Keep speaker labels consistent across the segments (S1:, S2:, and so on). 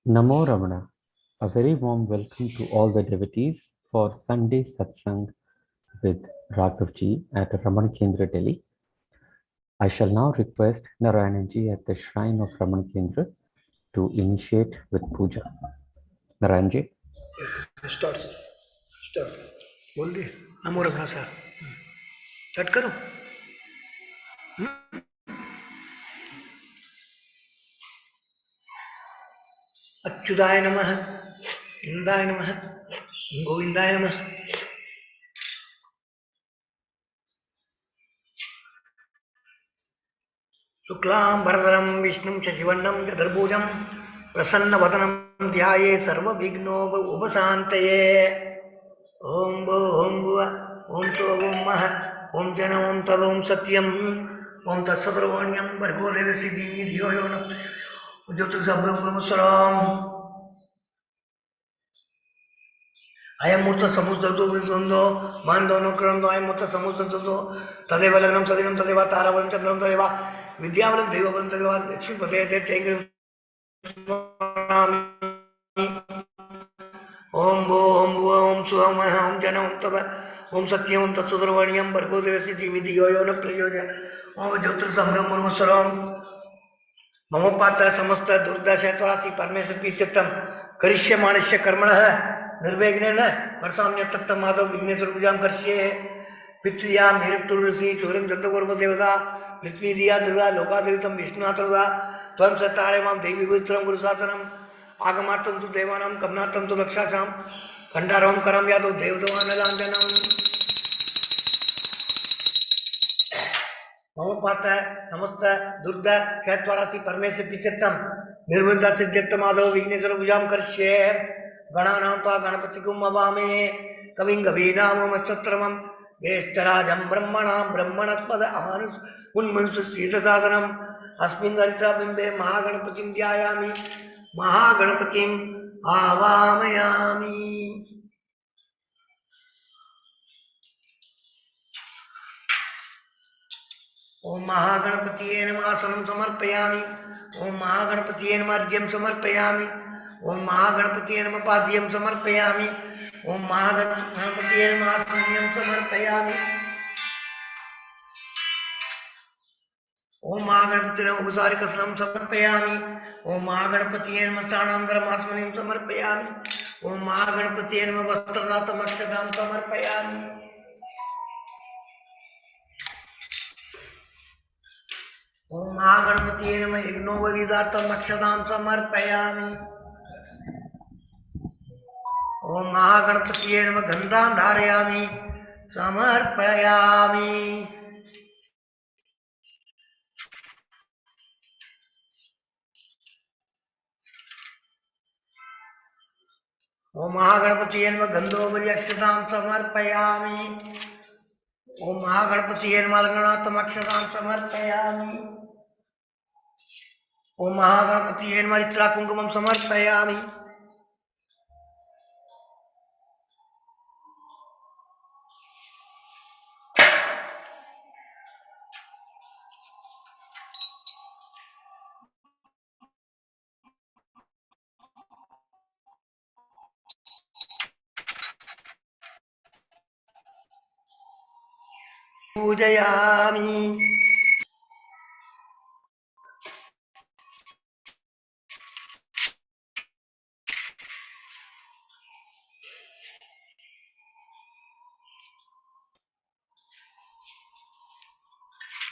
S1: Namo Ramana. A very warm welcome to all the devotees for Sunday Satsang with Raghav ji at Raman Kendra, Delhi. I shall now request Narayanji at the shrine of Raman Kendra to initiate with puja. Narayanji.
S2: Start sir start बोल दिए नमो रखना sir start करो अच्युताय नमः इंदाय नमः गोविंदाय नमः शुक्लां भरधरं विष्णुं शशिवर्णं चतुर्भुजं प्रसन्नवदनं ध्याये सर्वविघ्नोपशान्तये ओम भो ओम भुव ओम तो ओम मह ओम जन ओम तद ओम सत्यम ओम तत्सर्वण्यम भर्गो देवस्य धीमहि धियो यो न ज्योतिर्ब्रह्मस्वराम अयम मूर्त समुद्रतो विद्वंदो मानदोनो क्रंदो अयम मूर्त समुद्रतो तदेव लग्नं सदिनं तदेव तारावलं चंद्रं तदेव विद्यावलं देववलं तदेव लक्ष्मीपते ते तेंग्रं ओम भो ओम भुव ओम सुवम ओम जन ओम तव ओम सत्यम ओम तत्सर्वण्यम भर्गो देवस्य धीमहि धियो यो न प्रचोदयात् ओम ज्योतिर्ब्रह्मस्वराम मम पात्र समस्त दुर्दशत्वासी परमेश्वर पीचितम करिष्य मानुष्य कर्मणः निर्विघ्नेन वर्षाम्य तत्तम माधव विघ्नेश्वर पूजां करिष्ये पृथ्व्यां हिरण्यऋषि चूरं दत्तगोर्भ देवता पृथ्वी दिया दुर्गा लोकादेवितं विष्णुनाथरुदा त्वं सतारे मां देवी पवित्रं गुरुशासनम् आगमार्थं तु देवानां कमनार्थं तु रक्षासां खण्डारवं करं यादव देवदवानलाञ्जनम् मम पात्र समस्त दुर्ग क्षेत्रवासी परमेश्वर पिचित्तम निर्विघ्न सिद्ध्यर्थ माधव विघ्नेश्वर पूजां करिष्ये गणानां त्वा गणपतिगुं अवामे कविं कवीनामस्तत्रमं ज्येष्ठराजं ब्रह्मणां ब्रह्मणस्पद उन्मन्सुसीदसादनम् अस्मिन् हरिद्राबिम्बे महागणपतिं ध्यायामि महागणपतिम् आवाहयामि। ओम महागणपतिये नमः आसनं समर्पयामि। ओम महागणपतिये नमः अर्घ्यं समर्पयामि। ओम महागणपतिये नमः पाद्यं समर्पयामि। ओम महागणपतिये नमः आत्मन्यं समर्पयामि। ओम महागणपतिये नमः उपसारिकस्नानं समर्पयामि। ओम महागणपतिये नमः स्नानानन्तरम् आत्मनीं समर्पयामि। ओम महागणपतिये नमः वस्त्रनाथमक्षतां समर्पयामि। ओम महागणपतिये नमः यज्ञोपवीतार्थम् अक्षतां समर्पयामि। ओम महागणपतिये नमः गन्धां धारयामि समर्पयामि। ओम महागणपतिये नमः गन्धोपरि अक्षतां समर्पयामि। ओम महागणपतिये नमः रङ्गनाथम् अक्षतां समर्पयामि। ओम महागणपतिये नमः हरिद्राकुङ्कुमं समर्पयामि। पूजयामि।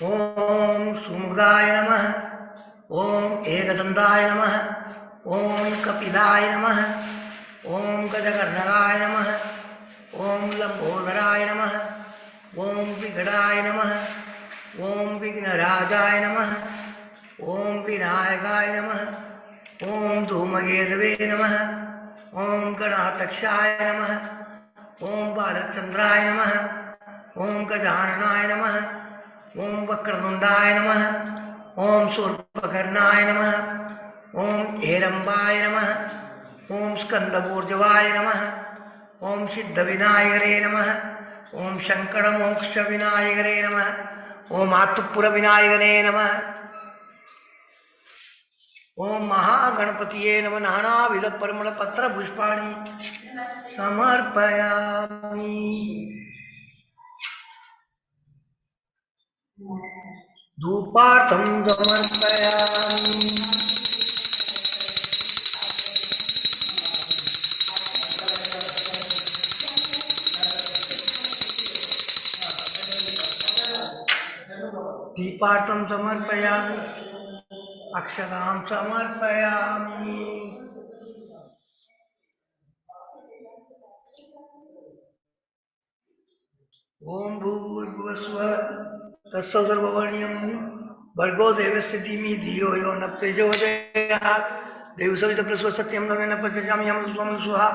S2: ओम सुमुखाय नमः। ओम एकदन्ताय नमः। ओम कपिलाय नमः। ओम गजकर्णकाय नमः। ओम लंबोदराय नमः। ओम विघटाय नमः। ओम विघ्नराजाय नमः। ओम विनायकाय नमः। ओम धूमकेतवे नमः। ओम गणाध्यक्षाय नमः। ओम बालचंद्राय नमः। ओम गजाननाय नमः। ओम वक्रतुंडाय नमः। ओम शूर्पकर्णाय नमः। ओम हेरंबाय नमः। ओम स्कंदपूर्जवाय नमः। ओम सिद्धविनायकरे नमः। ओम शंकरमोक्षविनायकरे नमः। ओम आत्मपुरविनायकरे नमः। ओम महागणपतिये नमः। नानाविध परिमल पत्र पुष्पाणि समर्पयामि। धूपार्थं समर्पयामि। दीपार्थं समर्पयामि। अक्षतां समर्पयामि। ओम भूर्भुवस्सुवः तत्सवितुर्वरेण्यं भर्गो देवस्य धीमहि धियो यो न प्रचोदयात्। देवसवितुर्वरेण्यं न प्रचोदयामि हम स्वं स्वाहा।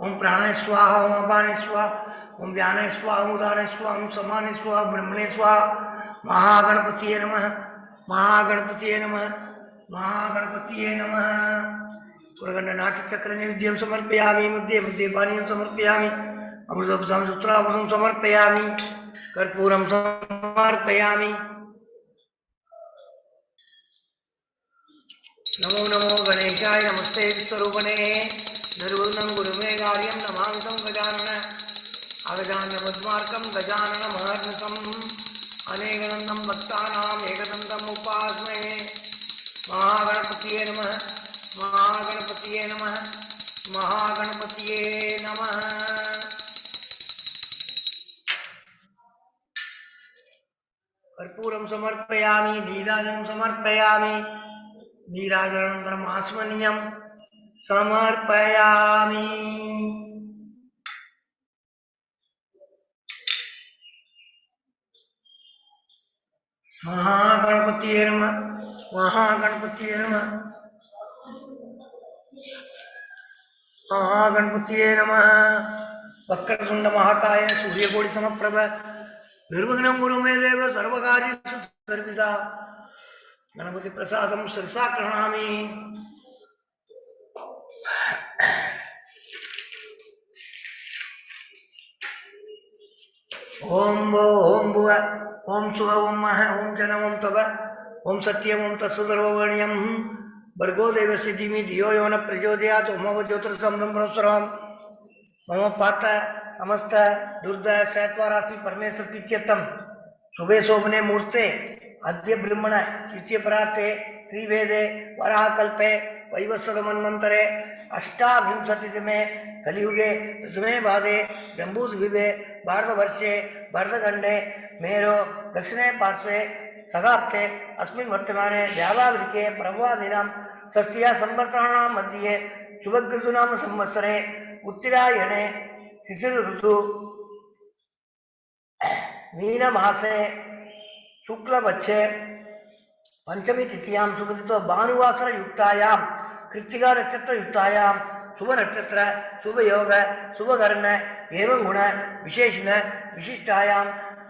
S2: ओम प्राणाय स्वाहा। ओम अपानाय स्वाहा। ओम व्यानाय स्वाहा। ओम उदानाय स्वाहा। ओम समानाय स्वाहा। ब्रह्मणे स्वाहा। महागणपतिये नमः। महागणपतिये नमः। महागणपतिये नमः। पुरगण्डनाट्यचक्र नैवेद्यं समर्पयामि। मध्ये मध्ये पानीयं समर्पयामि। अमृतोपसां सूत्रावसं समर्पयामि। कर्पूरं समर्पयामि। नमो नमो गणेशाय नमस्ते विश्वरूपणे निर्विघ्नं कुरु मे कार्यं नमामि तं गजानन अगजाननपद्मार्कं गजाननमहर्निशम् अनेकदन्तं भक्तानाम् एकदन्तम् उपास्महे। महागणपतिये नमः। महागणपतिये नमः। महागणपतिये नमः। कर्पूरं समर्पयामि। नीराजनं समर्पयामि। नीराजनानन्तरम् आस्मनीयं समर्पयामि। महागणपतिये नमः। महागणपतिये नमः। महागणपतिये नमः। वक्रतुण्ड महाकाय सूर्यकोटि समप्रभ निर्विघ्नं कुरु मे देव सर्वकार्येषु सर्वदा। गणपति प्रसादं शिरसा गृह्णामि। ओम वो ओम भुव ओम सुव ओम मह ओम जन ओम तव ओम सत्यम ओम तत्सुदर्वण्यम भर्गो देवस्य धीमहि धियो यो न प्रचोदयात्। ओम ज्योतिर्संभ्रमस्वरम् मम पात समस्त दुर्द शैत्वाराशि परमेश्वर प्रीत्यर्थम शुभे शोभने मूर्ते अद्य ब्रह्मण तृतीय परार्थे श्रीवेदे वराहकल्पे वैवस्वत मन्वन्तरे अष्टाविंशतितमे कलियुगे प्रथमे पादे जम्बूद्वीपे भारतवर्षे भरतखण्डे मेरो दक्षिणे पार्श्वे सगाप्ते अस्मिन् वर्तमाने द्यावावृके प्रभवादीनां षष्ट्या संवत्सराणां मध्ये शुभकृतुनाम संवत्सरे उत्तरायणे शिशिर ऋतु मीन मासे शुक्लपक्षे पंचमी तिथियां शुभतिथो भानुवासर युक्तायां कृत्तिका नक्षत्र युक्तायां शुभ नक्षत्र शुभ योग शुभ कर्ण एवं गुण विशेषण विशिष्टायां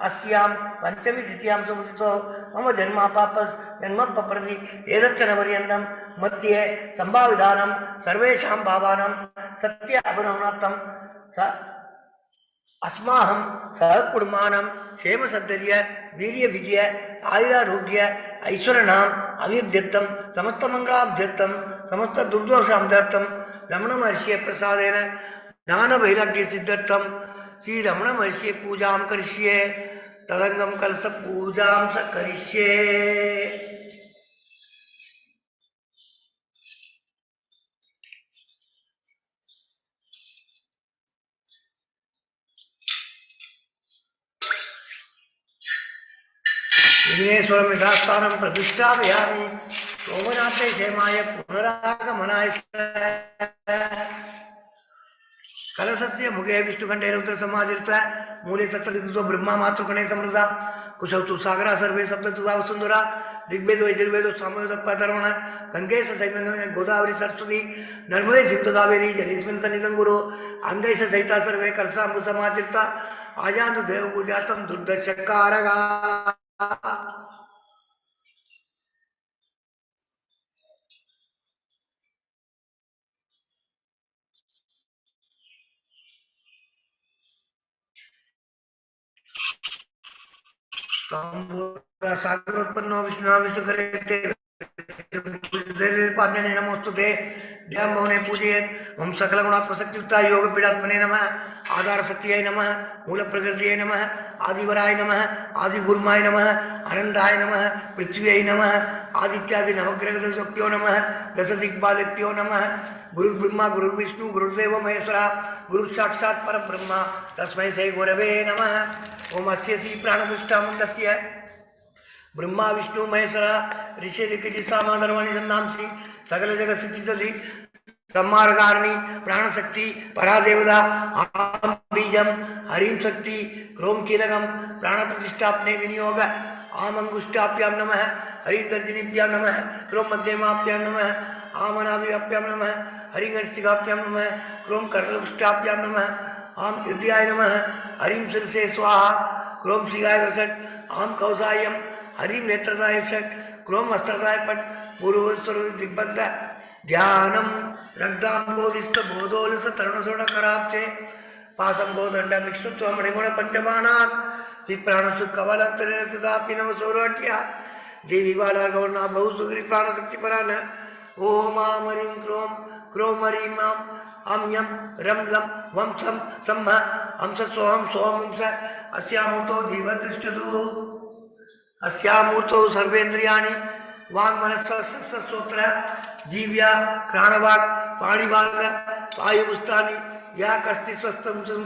S2: अस्यां पंचमी तिथियां शुभतिथो मम जन्मप्रति एतच्चनपर्यन्तं मध्ये संभाविधानं सर्वेषां भावानां सत्य अभिनवनार्थं अस्माहं सहकुटुम्बानां क्षेम सद्धर्य वीर्य विजय आयुरारोग्य ऐश्वर्याणाम् अभिवृद्ध्यर्थं समस्त मंगलाभ्यर्थं समस्त दुर्दोषाभ्यर्थं रमण महर्षि प्रसादेन ज्ञान वैराग्य सिद्ध्यर्थं श्री रमण महर्षि पूजां करिष्ये। तदंगम कलश पूजां स करिष्ये। विघ्नेश्वर यथास्थानं प्रतिष्ठापयामि। सोमनाथे क्षेमाय पुनरागमनाय कलशस्य मुखे विष्णुकण्ठे रुद्रसमाधिर्थ मूले सप्तऋतुतो ब्रह्मा मातृगणे समृद्धा कुशौ तु सागरा सर्वे सप्तऋतुः सुन्दरा ऋग्वेदो यजुर्वेदो सामवेदो पथर्वण गंगे सहित गोदावरी सरस्वती नर्मदे सिंधु कावेरी जलेस्मिन् सन्निधं गुरु अंगै सहिता सर्वे कलशाम्बु समाचिर्ता आजान्तु देव पूजार्थं दुर्दशकारगा। सागरोत्पन्नो विष्णु विष्णु करे पाद्यने नमोस्तुते ध्यान भवने पूजयेत् ओम सकल गुणात्मशक्तियुक्ता योग पीडात्मने नमः आधार शक्तियै नमः मूल प्रकृतियै नमः आदिवराय नमः आदि गुरुमाय नमः अनंताय नमः पृथ्व्यै नमः आदित्यादि नवग्रहदेवताभ्यो नमः दश दिग्बालेभ्यो नमः गुरुर्ब्रह्मा गुरुर्विष्णु गुरुर्देव महेश्वरा गुरु साक्षात् परब्रह्म तस्मै श्री गुरवे नमः ओम अस्य श्री प्राणपुष्टामन्दस्य ब्रह्मा विष्णु महेश्वर ऋषि ऋषि सामाधर्वाणी संधांसी सकल जगत स्थिति सम्मार्गारणी प्राणशक्ति परादेवता आम बीजम हरिम शक्ति क्रोम कीलकम प्राण प्रतिष्ठापने विनियोग आम अंगुष्ठाभ्याम नमः हरिदर्जनीभ्याम नमः क्रोम मध्यमाभ्याम नमः आम अनाभिभ्याम नमः हरिगणिष्ठिकाभ्याम नमः क्रोम कर्णपुष्ठाभ्याम नमः आम हृदयाय नमः हरिम शिरसे स्वाहा क्रोम शिगाय वसट आम कौसायम हरिम नेत्रदाय षट क्रोम अस्त्रदाय पट पूर्वस्वर दिग्बंध ध्यानम रक्तांबोधिस्त बोधोलस तरुणसोण कराब्जे पासं बोधंड मिक्षुत्व मणिगुण पंचबाणात् विप्राणसु कवलंतरेण सदापि नम सोरट्या देवी बाला गौरना बहुसुग्री प्राणशक्ति परान ओम आम हरिम क्रोम क्रोम हरिम हम यम रम लम वम सम सम्ह हंस सोहम सोहम हंस अस्यामुतो जीवतिष्ठतु अस्यामूर्तौ सर्वेन्द्रियाणि वाङ्मनस्सोत्र जीव्या प्राणवाक् पाणिवाग वायुपुस्तानि या कस्ति स्वस्थं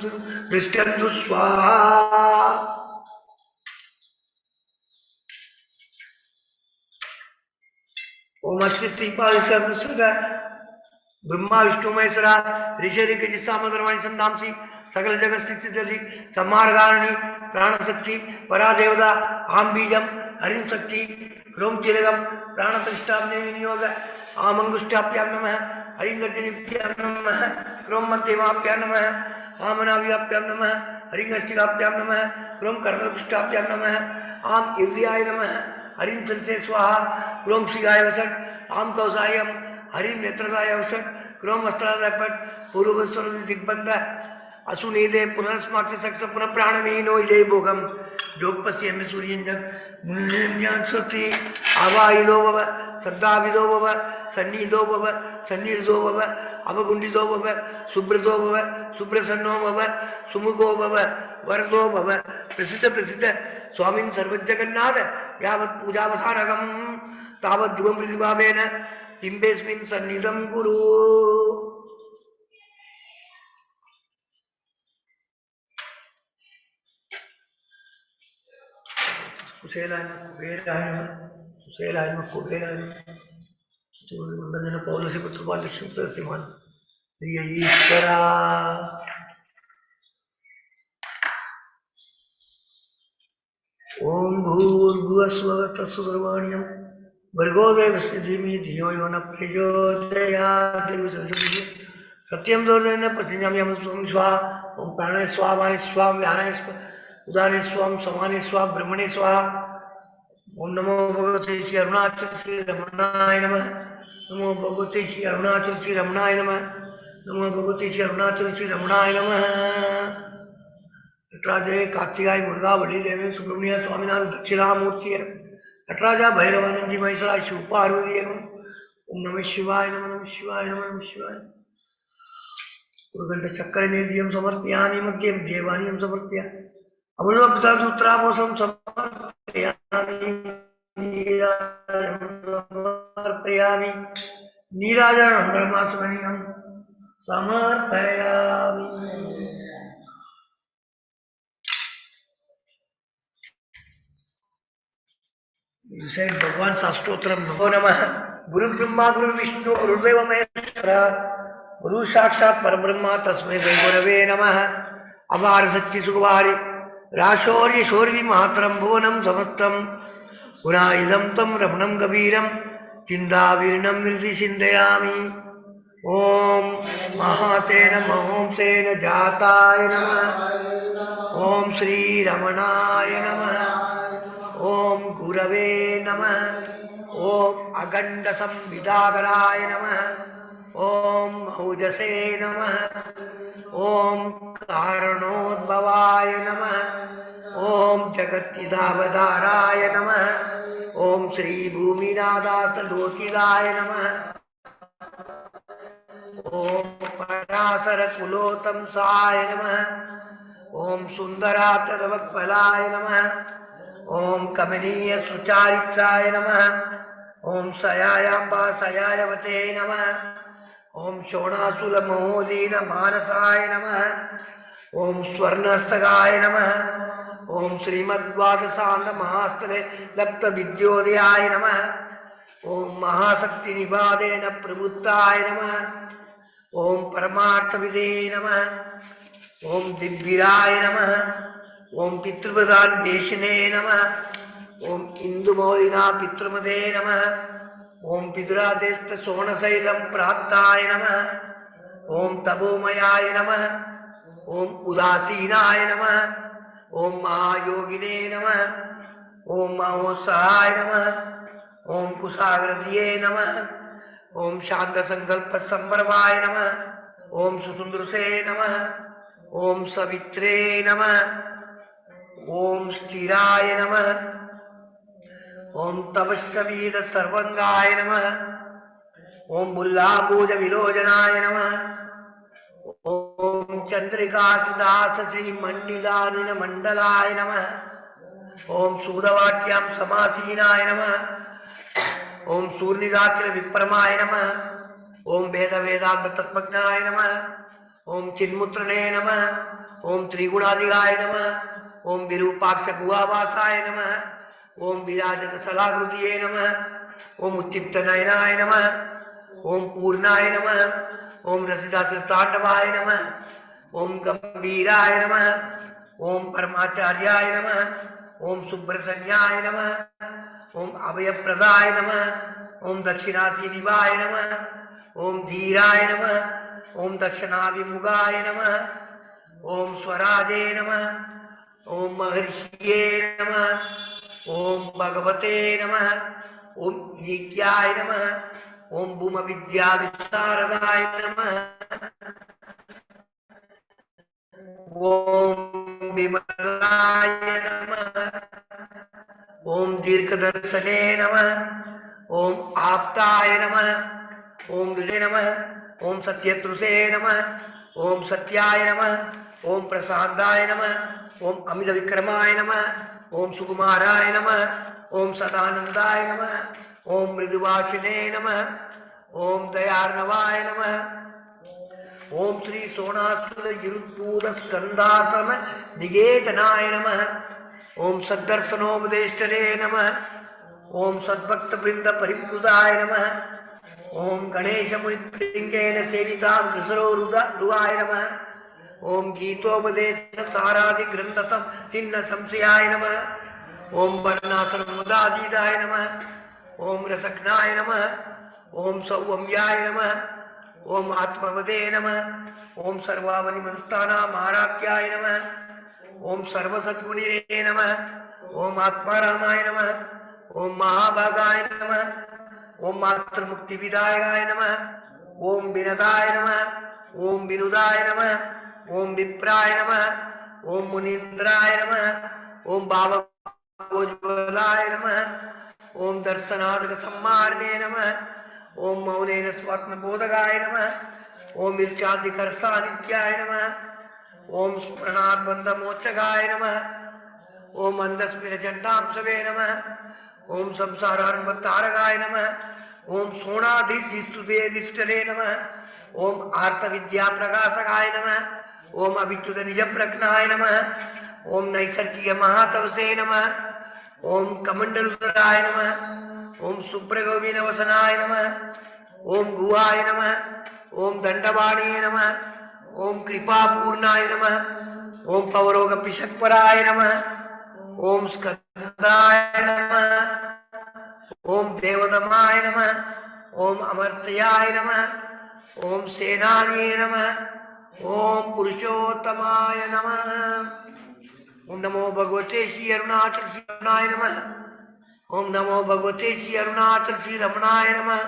S2: दृष्टन्तु स्वाहा ओम अस्ति श्रीपाद ब्रह्मा विष्णु महेश्वरा ऋषि ऋषि सामधर्वाणी संधांसी सकल जगत स्थिति सम्मार्गारणी प्राणशक्ति परादेवता आम बीजम हरिम शक्ति क्रोम कीलकम प्राण प्रतिष्ठापने विनियोग आम अंगुष्ठाभ्याम नमः हरिगर्जनीभ्याम नमः क्रोम मध्यमाभ्याम नमः आम अनाभिभ्याम नमः हरिगणिष्ठिकाभ्याम नमः क्रोम कर्णपुष्ठाभ्याम नमः आम हृदयाय नमः हरिम शिरसे स्वाहा क्रोम शिगाय वसट आम कौसायम हरिम नेत्रदाय वसट क्रोम अस्त्रादाय पट पूर्वस्वर दिग्बंध असुनीदे पुनर्स्माक्ष सक्ष पुनः प्राणविहीनो इदे भोगम जोगपश्येमि सूर्यंजन मुनिज्ञानस्वति आवाहिदो भव श्रद्धाविदो भव सन्निधो भव सन्निधो भव अवगुंडितो भव सुब्रतो भव सुप्रसन्नो भव सुमुखो भव वरदो भव प्रसिद्ध प्रसिद्ध स्वामिन् सर्वजगन्नाथ यावत् पूजावसानकं तावत् ध्रुवं प्रतिभावेन बिम्बेऽस्मिन् सन्निधं कुरु कुशेलाय कुबेराय कुशेलाय कुबेराय सूर्यमंडल पौलसी पुत्रपाल लक्ष्मी प्रसिमान प्रिय ईश्वरा ओम भूर्भुवस्वः तत्सवितुर्वरेण्यं भर्गो देवस्य धीमहि धियो यो न प्रचोदयात् सत्यं दोर्दन प्रतिज्ञां यम स्वं स्वाहा ओम प्राणाय स्वाहा वाणी स्वाहा व्यानाय स्वाहा उदाने स्वाम समाने स्वाहा ब्रह्मणे स्वाहा ओम नमो भगवते श्री अरुणाचल श्री रमणाय नमः नमो भगवते श्री अरुणाचल श्री रमणाय नमः नमो भगवते श्री अरुणाचल श्री रमणाय नमः नटराजय कार्तिकाय मुर्गा बलि देवे सुब्रमण्य स्वामीनाथ दक्षिणामूर्ति नटराजा भैरवानंदी महेश्वराय शिव पार्वती ओम नमः शिवाय नमः शिवाय नमः शिवाय उर्गंड चक्र नेदियं समर्पयामि मध्ये देवानियं समर्पयामि अमृत पिता सूत्रापोषं समर्पयामि समर्पयामि नीराजनं ब्रह्मास्मनीयं समर्पयामि भगवान शास्त्रोत्तरम नमो नमः गुरु ब्रह्मा गुरु विष्णु गुरुदेव महेश्वर गुरु साक्षात् परब्रह्म तस्मै श्री गुरवे नमः अपार शक्ति सुखवारि राशौर्य शौर्य महात्रम भुवनम समस्तम गुणायुधम तम रमणम कबीरम चिंतावीर्णम निर्दिशिन्दयामि ओम महातेन महोम तेन जाताय नमः ओम श्री रमणाय नमः ओम गुरवे नमः ओम अगंड संविदाकराय नमः ओम औजसे नमः ओम कारणोद्भवाय नमः ओम जगत्तिदावताराय नमः ओम श्री भूमिनाथास्तलोकिदाय नमः ओम पराशर कुलोतंसाय नमः। ओम सुंदरातरवक्फलाय नमः। ओम कमनीय सुचारित्राय नमः। ओम सयायाम्बा सयायवते नमः। ओम शोणासुल महोदीन मानसाय नमः। ओम स्वर्णस्तगाय नमः। ओम श्रीमद्वादशांत महास्तरे लप्त विद्योदयाय नमः। ओम महाशक्ति निवादेन प्रबुद्धाय नमः। ओम परमार्थ विदे नमः। ओम दिव्यराय नमः। ओम पितृप्रधान वेशने नमः। ओम इंदुमौलिना पितृमदे नमः। ओम पितुरादेस्त सोणशैलम प्राप्ताय नमः। ओम तपोमयाय नमः। ओम उदासीनाय नमः। ओम महायोगिने नमः। ओम महोत्साहाय नमः। ओम कुशाग्रदिये नमः। ओम शांत संकल्प संभरवाय नमः। ओम सुसुंदरसे नमः। ओम सवित्रे नमः। ओम स्थिराय नमः। ओम तपस्वीर सर्वंगाय नमः। ओम मुल्लाभूज विलोचनाय नमः। ओम चंद्रिका सुदास श्री मंडिलानिन मंडलाय नमः। ओम सूदवाक्यां समासीनाय नमः। ओम सूर्यदात्र विप्रमाय नमः। ओम वेद वेदांत तत्वज्ञाय नमः। ओम चिन्मुत्रणे नमः। ओम त्रिगुणाधिगाय नमः। ओम विरूपाक्ष गुहावासाय नमः। ओम विराजत सलाकृतिये नमः। ओम उत्तिप्त नयनाय नमः। ओम पूर्णाय नमः। ओम रसिदातांडवाय नमः। ओम गंभीराय नमः। ओम परमाचार्याय नमः। ओम सुब्रसन्याय नमः। ओम अभयप्रदाय नमः। ओम दक्षिणासीनिवाय नमः। ओम धीराय नमः। ओम दक्षिणाभिमुखाय नमः। ओम स्वराजे नमः। ओम महर्षिये नमः। ओम भगवते नमः। ओम ईक्याय नमः। ओम भूम विद्या विशारदाय नमः। ओम विमलाय नमः। ओम दीर्घदर्शने नमः। ओम आप्ताय नमः। ओम हृदय नमः। ओम सत्यत्रुसे नमः। ओम सत्याय नमः। ओम प्रसादाय नमः। ओम अमित विक्रमाय नमः। ओम सुकुमाराय नमः। ओम सदानंदाय नमः। ओम मृदुवासिने नमः। ओम दयार्णवाय नमः। ओम श्री सोणासुर गिरुद्भूत स्कंदाश्रम निकेतनाय नमः। ओम सद्दर्शनोपदेष्टरे नमः। ओम सद्भक्त वृंद परिप्लुताय नमः। ओम गणेश मुनिलिंगेन सेवितां कृसरोरुदाय नमः। ओम गीतोपदेश सारादि ग्रंथसं चिन्ह संशयाय नमः। ओम वर्णासर मुदादीदाय नमः। ओम रसज्ञाय नमः। ओम सौम्याय नमः। ओम आत्मवदे नमः। ओम सर्वावनिमंस्थाना महाराख्याय नमः। ओम सर्वसद्गुणिरे नमः। ओम आत्मारामाय नमः। ओम महाभागाय नमः। ओम मातृमुक्ति विदायकाय नमः। ओम विनदाय नमः। ओम विनुदाय नमः। ओम विप्राय नमः। ओम मुनीन्द्राय नमः। ओम भावोज्वलाय नमः। ओम दर्शनादक सम्मारणे नमः। ओम मौनेन स्वात्मबोधकाय नमः। ओम विरचादिकर्षानित्याय नमः। ओम स्मरणाद्बन्धमोचकाय नमः। ओम अंधस्मिरचण्डांशवे नमः। ओम संसारान्वतारकाय नमः। ओम सोणाधिष्ठुते नमः। ओम आर्तविद्याप्रकाशकाय नमः। ओम अभिच्युत निजप्रज्ञाय नमः। ओम नैसर्गिक महातपसे नमः। ओम कमंडलुतराय नमः। ओम सुब्रगोविनवसनाय नमः। ओम गुहाय नमः। ओम दंडवाणीय नमः। ओम कृपापूर्णाय नमः। ओम पवरोग पिशक्पराय नमः। ओम स्कंदाय नमः। ओम देवतमाय नमः। ओम अमर्त्याय नमः। ओम सेनानीय नमः। ओम पुरुषोत्तमाय नमः। ओम नमो भगवते श्री अरुणाचल श्री रमणाय नमः। ओम नमो भगवते श्री अरुणाचल श्री रमणाय नमः।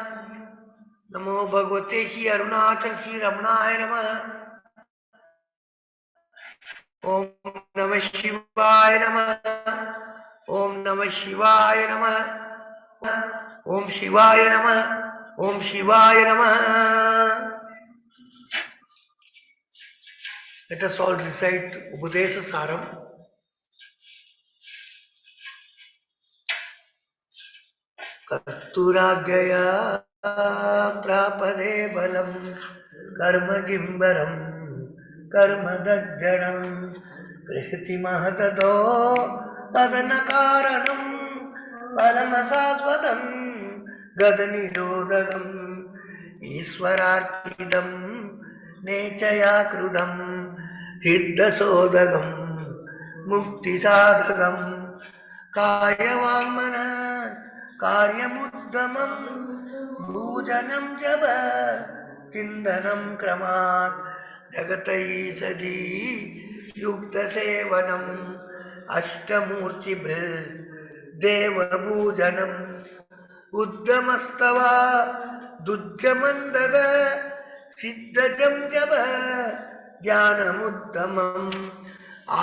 S2: नमो भगवते श्री अरुणाचल श्री रमणाय नमः। ओम नमः शिवाय नमः। ओम नमः शिवाय नमः। ओम शिवाय नमः। ओम शिवाय नमः। Let us all recite Upadesa Saram. कस्तूराज्ञया प्रापदे बलं कर्म किंबरं कर्मदज्जनं कृतिमहततो तदनकारणं परमशाश्वतं गदनिरोधकम् ईश्वरार्पितं नेचया कृतं सिद्धसोदकं मुक्तिसाधकं कायवाङ्मन कार्यमुद्यमं भूजनं जप चिन्तनं क्रमात् जगतैषधी युक्तसेवनम् अष्टमूर्तिभृत् देवपूजनम् उद्यमस्तवा दुर्गमन्दद सिद्धजं जप ज्ञानमुत्तमम्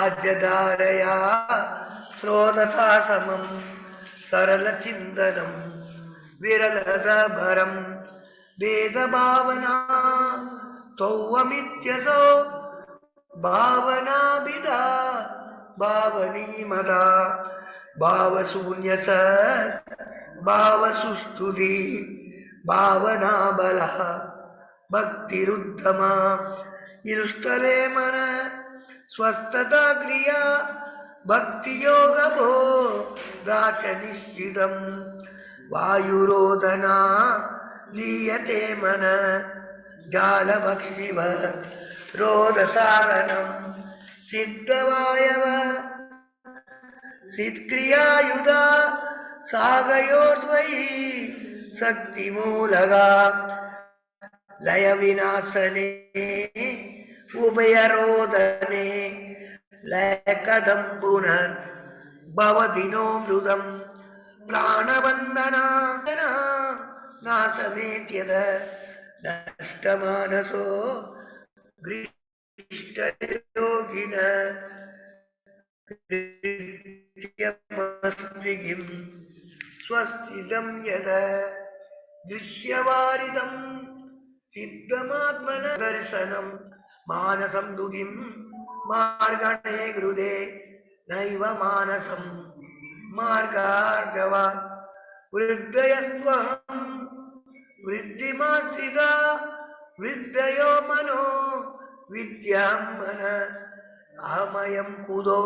S2: आद्यधारया स्रोतसासमम् सरलचिन्तनं विरलधभरं वेदभावना तौवमित्यसौ भावनाभिधा भावनीमदा भावशून्यस भावसुस्तुति भावनाबलः भक्तिरुद्धमा इरुष्टले मन स्वस्थता क्रिया भक्तियोगभो दाच निश्चितम् वायुरोदना लीयते मन जालभक्षिव रोदसारणं सिद्धवायव सित्क्रियायुधा सागयोर्द्वयी शक्तिमूलगा लयविनाशने उभयरोदने लयकदं पुनर्भवति नो मृदं प्राणवन्दना नासमेत्यद नष्टमानसो गृष्टयोगिन कृत्यमस्ति स्वस्तिदं यद दृश्यवारिदं सिद्धमात्मन दर्शनं मानसं दुगिं मार्गणे हृदे नैव मानसं मार्गार्जवा वृद्धयस्त्वहं वृद्धिमाश्रिता वृद्धयो मनो विद्यां मन अहमयं कुतो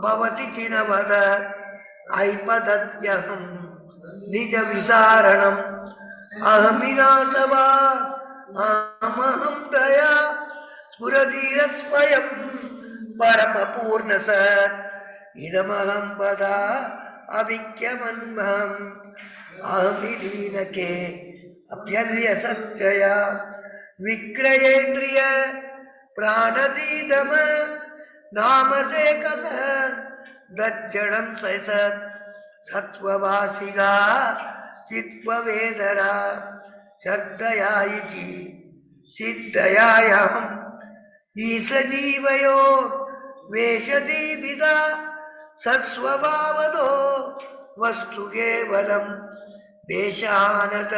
S2: भवति चिनवद ऐपदत्यहं निजविचारणम् अहमिनाशवा अहमहं दया स्फुरधीरस्वयं परमपूर्णसत् इदमहं पदा अविक्यमन्महम् अहमिलीनके अप्यल्य सत्यया विक्रयेन्द्रिय प्राणतीतम नामसे कथ दज्जनं सैसत् सत्ववासिगा चित्ववेदरा श्रद्धया इति सिद्धयायहम् ईशजीवयो वेशदीपिता सत्स्वभावदो वस्तु केवलं देशानत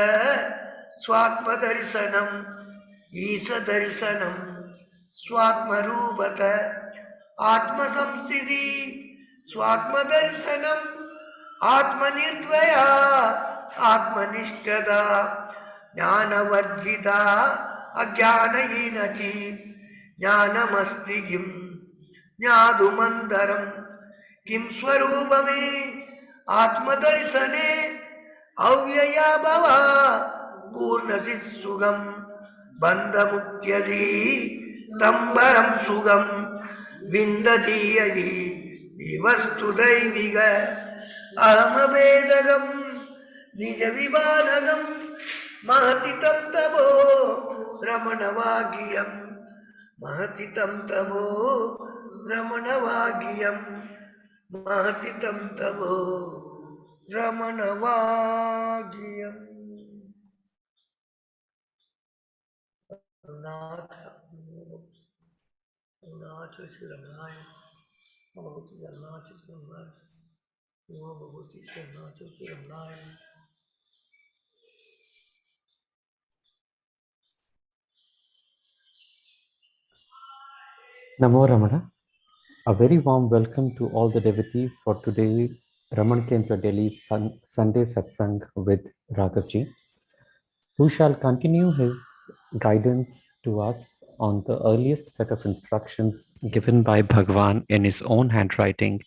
S2: स्वात्मदर्शनम् ईशदर्शनं स्वात्मरूपत आत्मसंस्थिति स्वात्मदर्शनम् आत्मनिर्द्वया आत्मनिष्ठता ज्ञानवर्जिता अज्ञानहीनची ज्ञानमस्ति किं ज्ञातुमन्तरं किं स्वरूपमे आत्मदर्शने अव्यया भवा पूर्णसित् सुखं बन्धमुक्त्यदी तम्बरं सुखं विन्दति यदि विवस्तु दैविक अहमवेदकं निजविभानकं महति तं तपो रमणवागियं महति तं तपो रमणवागियं महति तं तपो रमणवागियम् नाथ नाथ श्री रमणाय भगवती नाथ श्री रमणाय भगवती नाथ Shri रमणाय
S1: Namo Ramana. A very warm welcome to all the devotees for today Raman Kendra Delhi's Sunday Satsang with Raghavji, who shall continue his guidance to us on the earliest set of instructions given by Bhagwan in his own handwriting,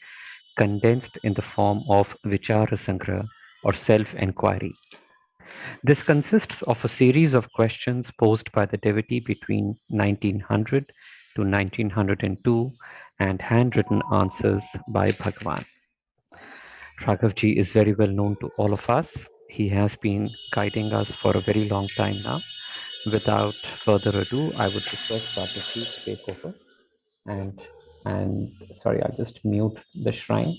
S1: condensed in the form of Vichara Sangraha or self-enquiry. This consists of a series of questions posed by the devotee between 1900 to 1902 and handwritten answers by Bhagwan. Raghavji is very well known to all of us. He has been guiding us for a very long time now. Without further ado, I would request Raghavji to take over. And sorry, I'll just mute the shrine.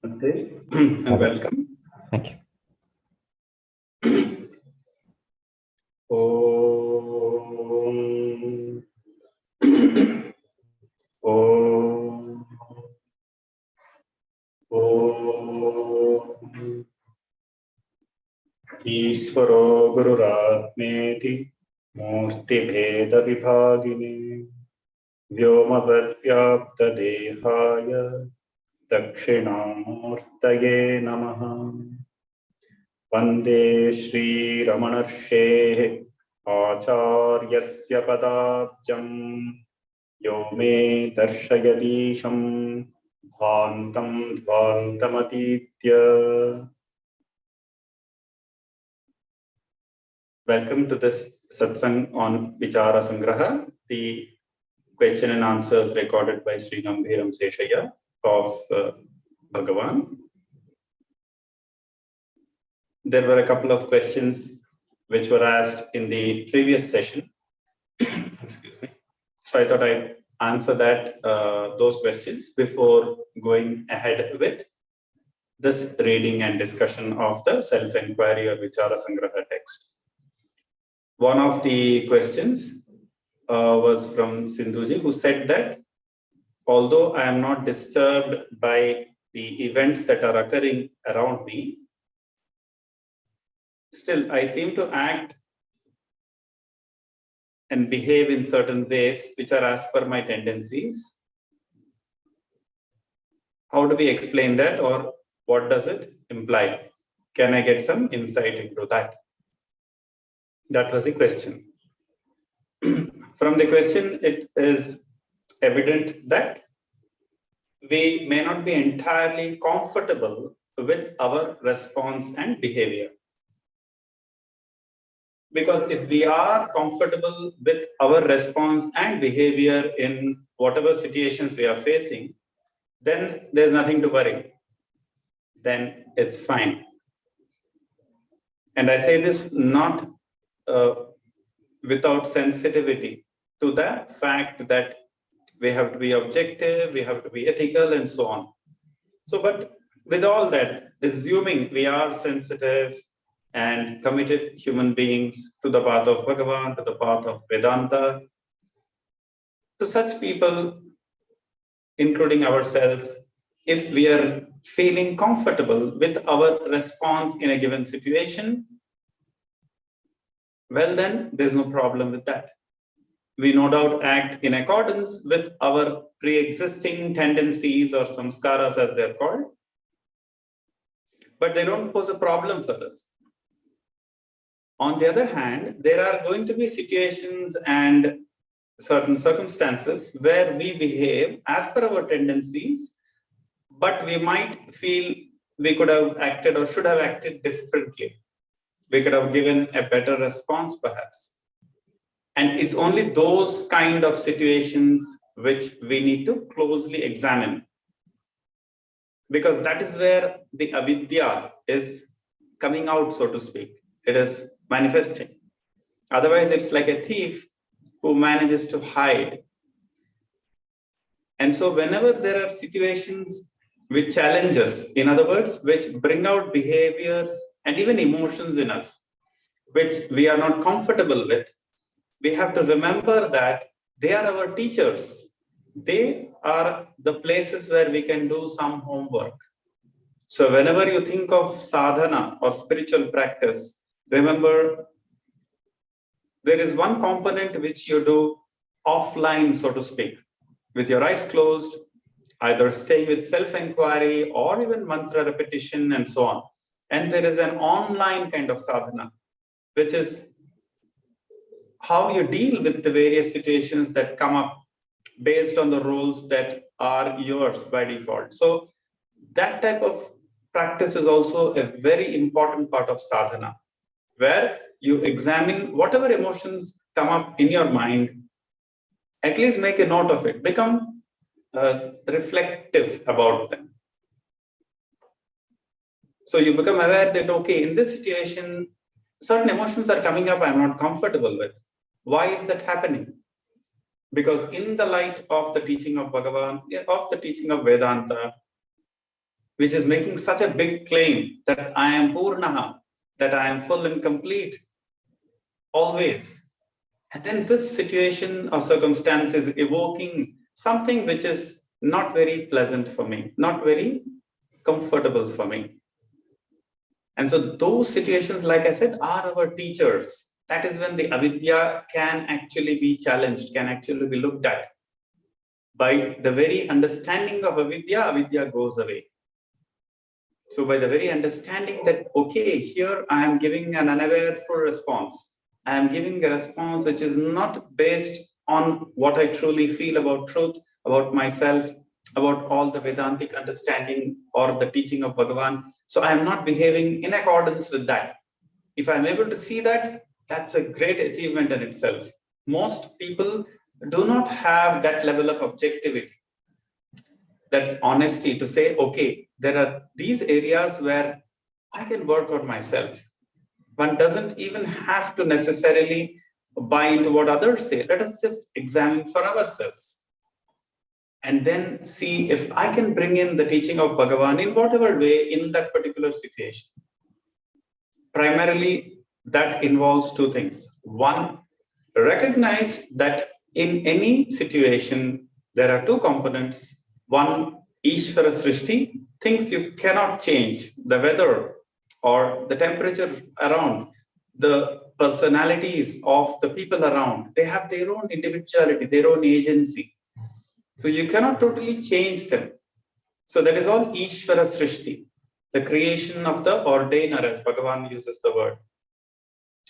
S3: Namaste and welcome.
S1: Thank you.
S3: Om. Om. Om. Ishvaro Gururatmeti Murtibheda Vibhagine Vyomavadyapta Dehaya Dakshinamurtaye Namaha Vande Shri Ramanarsheh Acharyasya Padabjam Yo me Darshayadisham Bhantam Dhvantamatitya. Welcome to this Satsang on Vichara Sangraha, the question and answers recorded by Sri Gambhiram Seshaya of Bhagavan. There were a couple of questions which were asked in the previous session. Excuse me. So I thought I'd answer those questions before going ahead with this reading and discussion of the self-enquiry or Vichara Sangraha text. One of the questions was from Sindhuji, who said that although I am not disturbed by the events that are occurring around me, still I seem to act and behave in certain ways which are as per my tendencies. How do we explain that, or what does it imply? Can I get some insight into that? That was the question. From the question, it is evident that we may not be entirely comfortable with our response and behavior. Because if we are comfortable with our response and behavior in whatever situations we are facing, then there's nothing to worry. Then it's fine. And I say this not without sensitivity to the fact that we have to be objective, we have to be ethical, and so on. So, but with all that, assuming we are sensitive and committed human beings to the path of Bhagavan, to the path of Vedanta, to such people, including ourselves, if we are feeling comfortable with our response in a given situation, well then, there's no problem with that. We no doubt act in accordance with our pre-existing tendencies or samskaras as they're called, but they don't pose a problem for us. On the other hand, there are going to be situations and certain circumstances where we behave as per our tendencies, but we might feel we could have acted or should have acted differently. We could have given a better response perhaps. And it's only those kind of situations which we need to closely examine. Because that is where the avidya is coming out, so to speak. It is manifesting. Otherwise, it's like a thief who manages to hide. And so whenever there are situations which challenge us, in other words, which bring out behaviors and even emotions in us, which we are not comfortable with, we have to remember that they are our teachers. They are the places where we can do some homework. So whenever you think of sadhana or spiritual practice, remember there is one component which you do offline, so to speak, with your eyes closed, either staying with self-inquiry or even mantra repetition and so on. And there is an online kind of sadhana, which is how you deal with the various situations that come up based on the roles that are yours by default. So that type of practice is also a very important part of sadhana, where you examine whatever emotions come up in your mind, at least make a note of it, become reflective about them. So you become aware that, okay, in this situation, certain emotions are coming up I'm not comfortable with. Why is that happening? Because in the light of the teaching of Bhagavan, of the teaching of Vedanta, which is making such a big claim that I am Purnaha, that I am full and complete, always. And then this situation or circumstance is evoking something which is not very pleasant for me, not very comfortable for me. And so those situations, like I said, are our teachers. That is when the avidya can actually be challenged, can actually be looked at. By the very understanding of avidya, avidya goes away. So by the very understanding that, okay, here I am giving an unaware full response. I am giving a response which is not based on what I truly feel about truth, about myself, about all the Vedantic understanding or the teaching of Bhagavan. So I am not behaving in accordance with that. If I'm able to see that, that's a great achievement in itself. Most people do not have that level of objectivity, that honesty to say, okay, there are these areas where I can work on myself. One doesn't even have to necessarily buy into what others say. Let us just examine for ourselves and then see if I can bring in the teaching of Bhagavan in whatever way in that particular situation. Primarily, that involves two things. One, recognize that in any situation, there are two components. One, Ishvara Srishti, things you cannot change, the weather or the temperature around, the personalities of the people around, they have their own individuality, their own agency. So you cannot totally change them. So that is all Ishvara Srishti, the creation of the ordainer, as Bhagavan uses the word,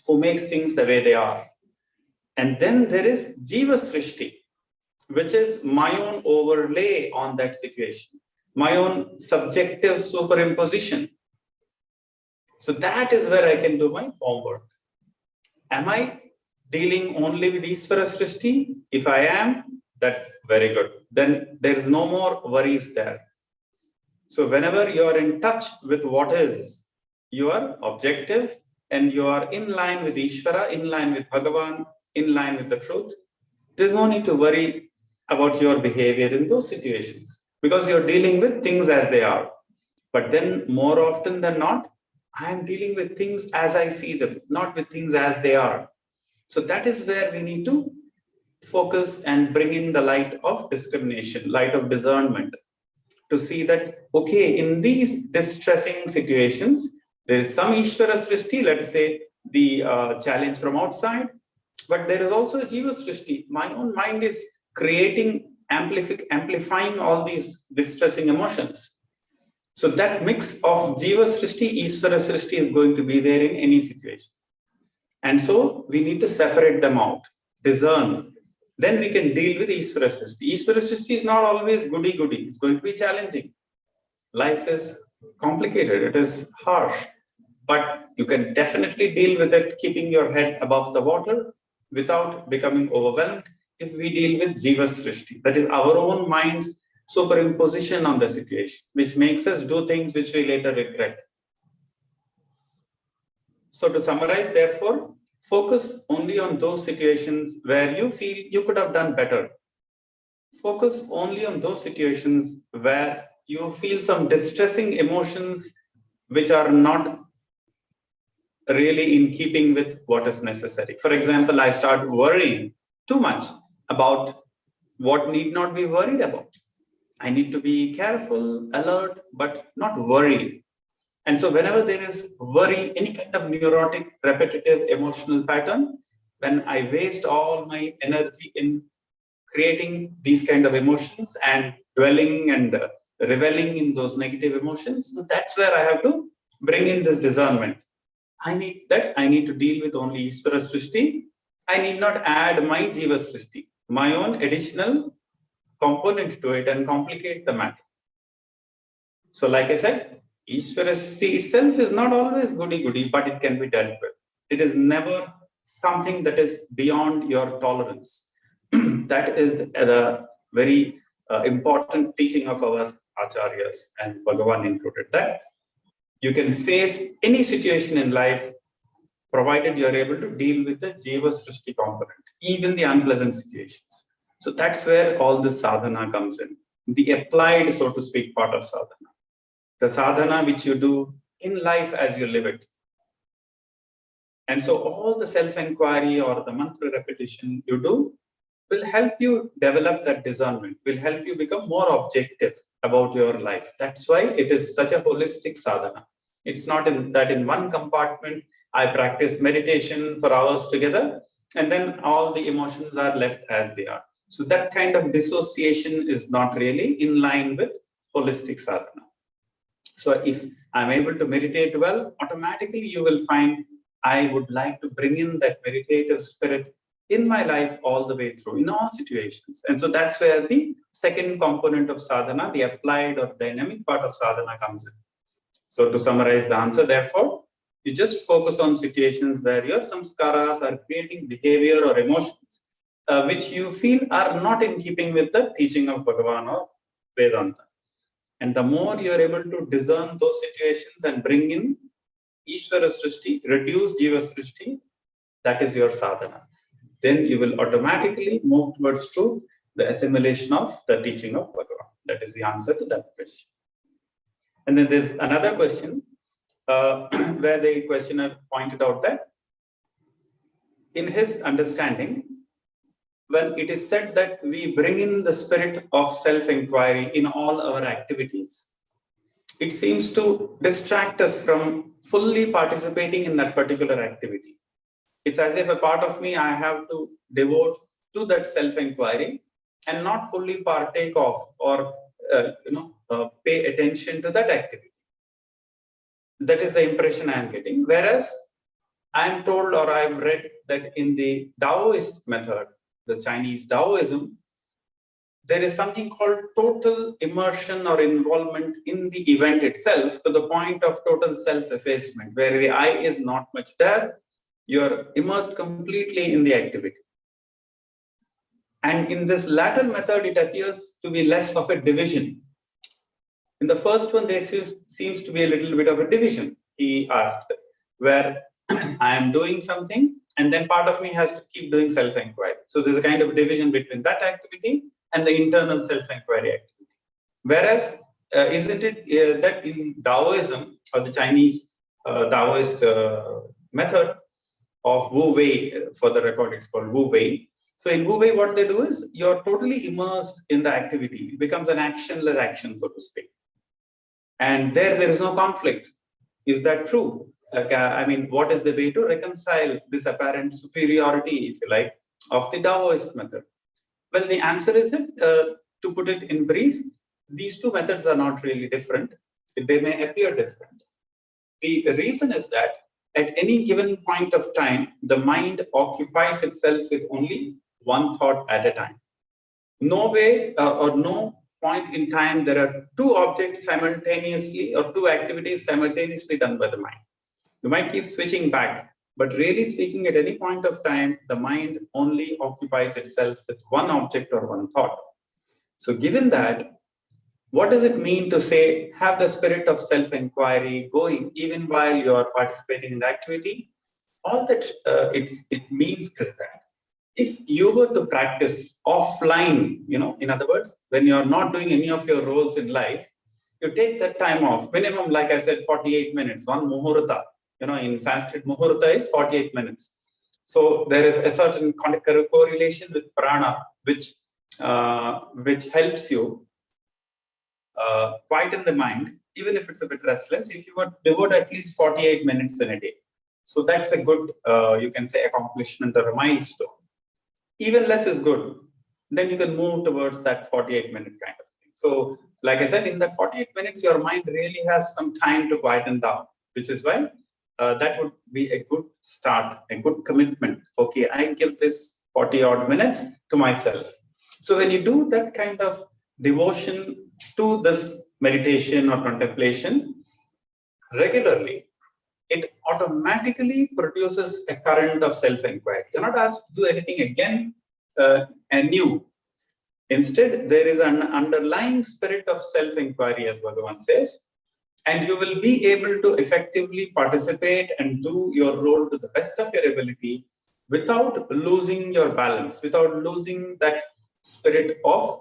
S3: who makes things the way they are. And then there is Jiva Srishti, which is my own overlay on that situation, my own subjective superimposition. So that is where I can do my homework. Am I dealing only with Ishvara Srishti? If I am, that's very good. Then there is no more worries there. So whenever you are in touch with what is, you are objective and you are in line with Ishvara, in line with Bhagavan, in line with the truth. There's no need to worry about your behavior in those situations because you're dealing with things as they are. But then more often than not, I am dealing with things as I see them, not with things as they are. So that is where we need to focus and bring in the light of discrimination, light of discernment, to see that, okay, in these distressing situations, there is some Ishvara Srishti, let's say the challenge from outside, but there is also a Jiva Srishti. My own mind is creating, amplifying all these distressing emotions. So that mix of Jiva Srishti, Ishvara Srishti is going to be there in any situation. And so we need to separate them out, discern. Then we can deal with Ishvara Srishti. Ishvara Srishti is not always goody-goody. It's going to be challenging. Life is complicated. It is harsh. But you can definitely deal with it, keeping your head above the water without becoming overwhelmed if we deal with Jiva Srishti. That is our own mind's superimposition on the situation, which makes us do things which we later regret. So to summarize, therefore, focus only on those situations where you feel you could have done better. Focus only on those situations where you feel some distressing emotions which are not really in keeping with what is necessary. For example, I start worrying too much about what need not be worried about. I need to be careful, alert, but not worried. And so whenever there is worry, any kind of neurotic, repetitive emotional pattern, when I waste all my energy in creating these kind of emotions and dwelling and reveling in those negative emotions, so that's where I have to bring in this discernment. I need to deal with only Ishvara Srishti. I need not add my Jiva Srishti, my own additional component to it, and complicate the matter. So like I said, Ishvara Srishti itself is not always goody-goody, but it can be dealt with. It is never something that is beyond your tolerance. That is the very important teaching of our acharyas, and Bhagavan included, that you can face any situation in life provided you are able to deal with the Jiva Srishti component, even the unpleasant situations. So that's where all this sadhana comes in, the applied, so to speak, part of sadhana. The sadhana which you do in life as you live it. And so all the self-inquiry or the mantra repetition you do will help you develop that discernment, will help you become more objective about your life. That's why it is such a holistic sadhana. It's not in one compartment, I practice meditation for hours together, and then all the emotions are left as they are. So that kind of dissociation is not really in line with holistic sadhana. So if I'm able to meditate well, automatically you will find I would like to bring in that meditative spirit in my life all the way through, in all situations. And so that's where the second component of sadhana, the applied or dynamic part of sadhana, comes in. So to summarize the answer, therefore, you just focus on situations where your samskaras are creating behavior or emotions which you feel are not in keeping with the teaching of Bhagavan or Vedanta. And the more you are able to discern those situations and bring in Ishvara Srishti, reduce Jiva Srishti, that is your sadhana. Then you will automatically move towards truth, the assimilation of the teaching of Bhagavan. That is the answer to that question. And then there's another question where the questioner pointed out that in his understanding, when it is said that we bring in the spirit of self-inquiry in all our activities, it seems to distract us from fully participating in that particular activity. It's as if a part of me I have to devote to that self-inquiry and not fully partake of or pay attention to that activity. That is the impression I am getting. Whereas I am told, or I have read, that in the Taoist method, the Chinese Taoism, there is something called total immersion or involvement in the event itself, to the point of total self-effacement, where the I is not much there. You're immersed completely in the activity. And in this latter method, it appears to be less of a division. In the first one, there seems to be a little bit of a division, he asked, where I am doing something, and then part of me has to keep doing self-inquiry. So there's a kind of division between that activity and the internal self-inquiry activity. Whereas, isn't it that in Taoism, or the Chinese Taoist method of Wu Wei, for the record, it's called Wu Wei. So in Wu Wei, what they do is you're totally immersed in the activity. It becomes an actionless action, so to speak. And there is no conflict. Is that true? I mean, what is the way to reconcile this apparent superiority, if you like, of the Taoist method? Well, the answer is that, to put it in brief, these two methods are not really different. They may appear different. The reason is that at any given point of time, the mind occupies itself with only one thought at a time. No way or no point in time there are two objects simultaneously or two activities simultaneously done by the mind. You might keep switching back, but really speaking, at any point of time, the mind only occupies itself with one object or one thought. So given that, what does it mean to say, have the spirit of self-inquiry going even while you are participating in the activity? All that it means is that if you were to practice offline, in other words, when you are not doing any of your roles in life, you take that time off, minimum, like I said, 48 minutes, one muhurta. In Sanskrit, muhurta is 48 minutes. So there is a certain correlation with prana, which helps you quieten the mind, even if it's a bit restless, if you would devote at least 48 minutes in a day. So that's a good, you can say, accomplishment or a milestone. Even less is good. Then you can move towards that 48-minute kind of thing. So like I said, in that 48 minutes, your mind really has some time to quieten down, which is why that would be a good start, a good commitment. Okay, I give this 40 odd minutes to myself. So when you do that kind of devotion to this meditation or contemplation regularly, it automatically produces a current of self-inquiry. You're not asked to do anything again anew. Instead, there is an underlying spirit of self-inquiry, as Bhagavan says, and you will be able to effectively participate and do your role to the best of your ability without losing your balance, without losing that spirit of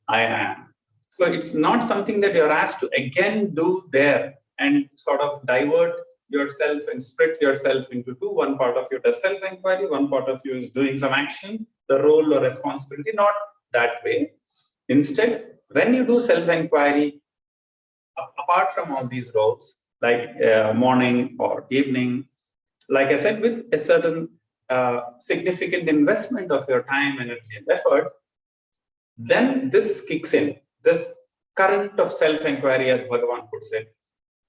S3: I am. So it's not something that you're asked to again do there and sort of divert yourself and split yourself into two. One part of you does self-inquiry, one part of you is doing some action, the role or responsibility, not that way. Instead, when you do self-inquiry, apart from all these roles, like morning or evening, like I said, with a certain significant investment of your time, energy, and effort, then this kicks in. This current of self-inquiry, as Bhagavan puts it,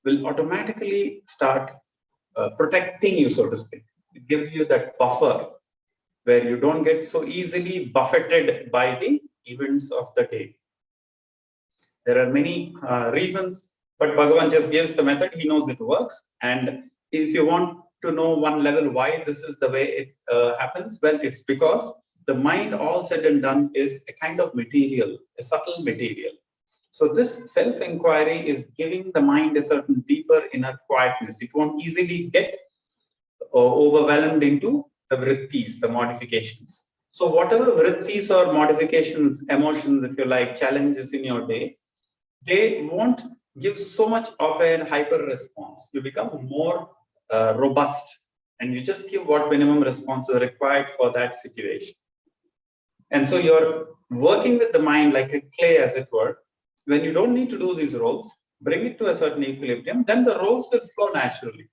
S3: will automatically start protecting you, so to speak. It gives you that buffer where you don't get so easily buffeted by the events of the day. There are many reasons, but Bhagavan just gives the method. He knows it works. And if you want to know one level why this is the way it happens, well, it's because the mind, all said and done, is a kind of material, a subtle material. So this self-inquiry is giving the mind a certain deeper inner quietness. It won't easily get overwhelmed into the vrittis, the modifications. So whatever vrittis or modifications, emotions, if you like, challenges in your day, they won't give so much of a hyper response. You become more robust, and you just give what minimum response is required for that situation. And so you're working with the mind like a clay, as it were. When you don't need to do these roles, bring it to a certain equilibrium, then the roles will flow naturally.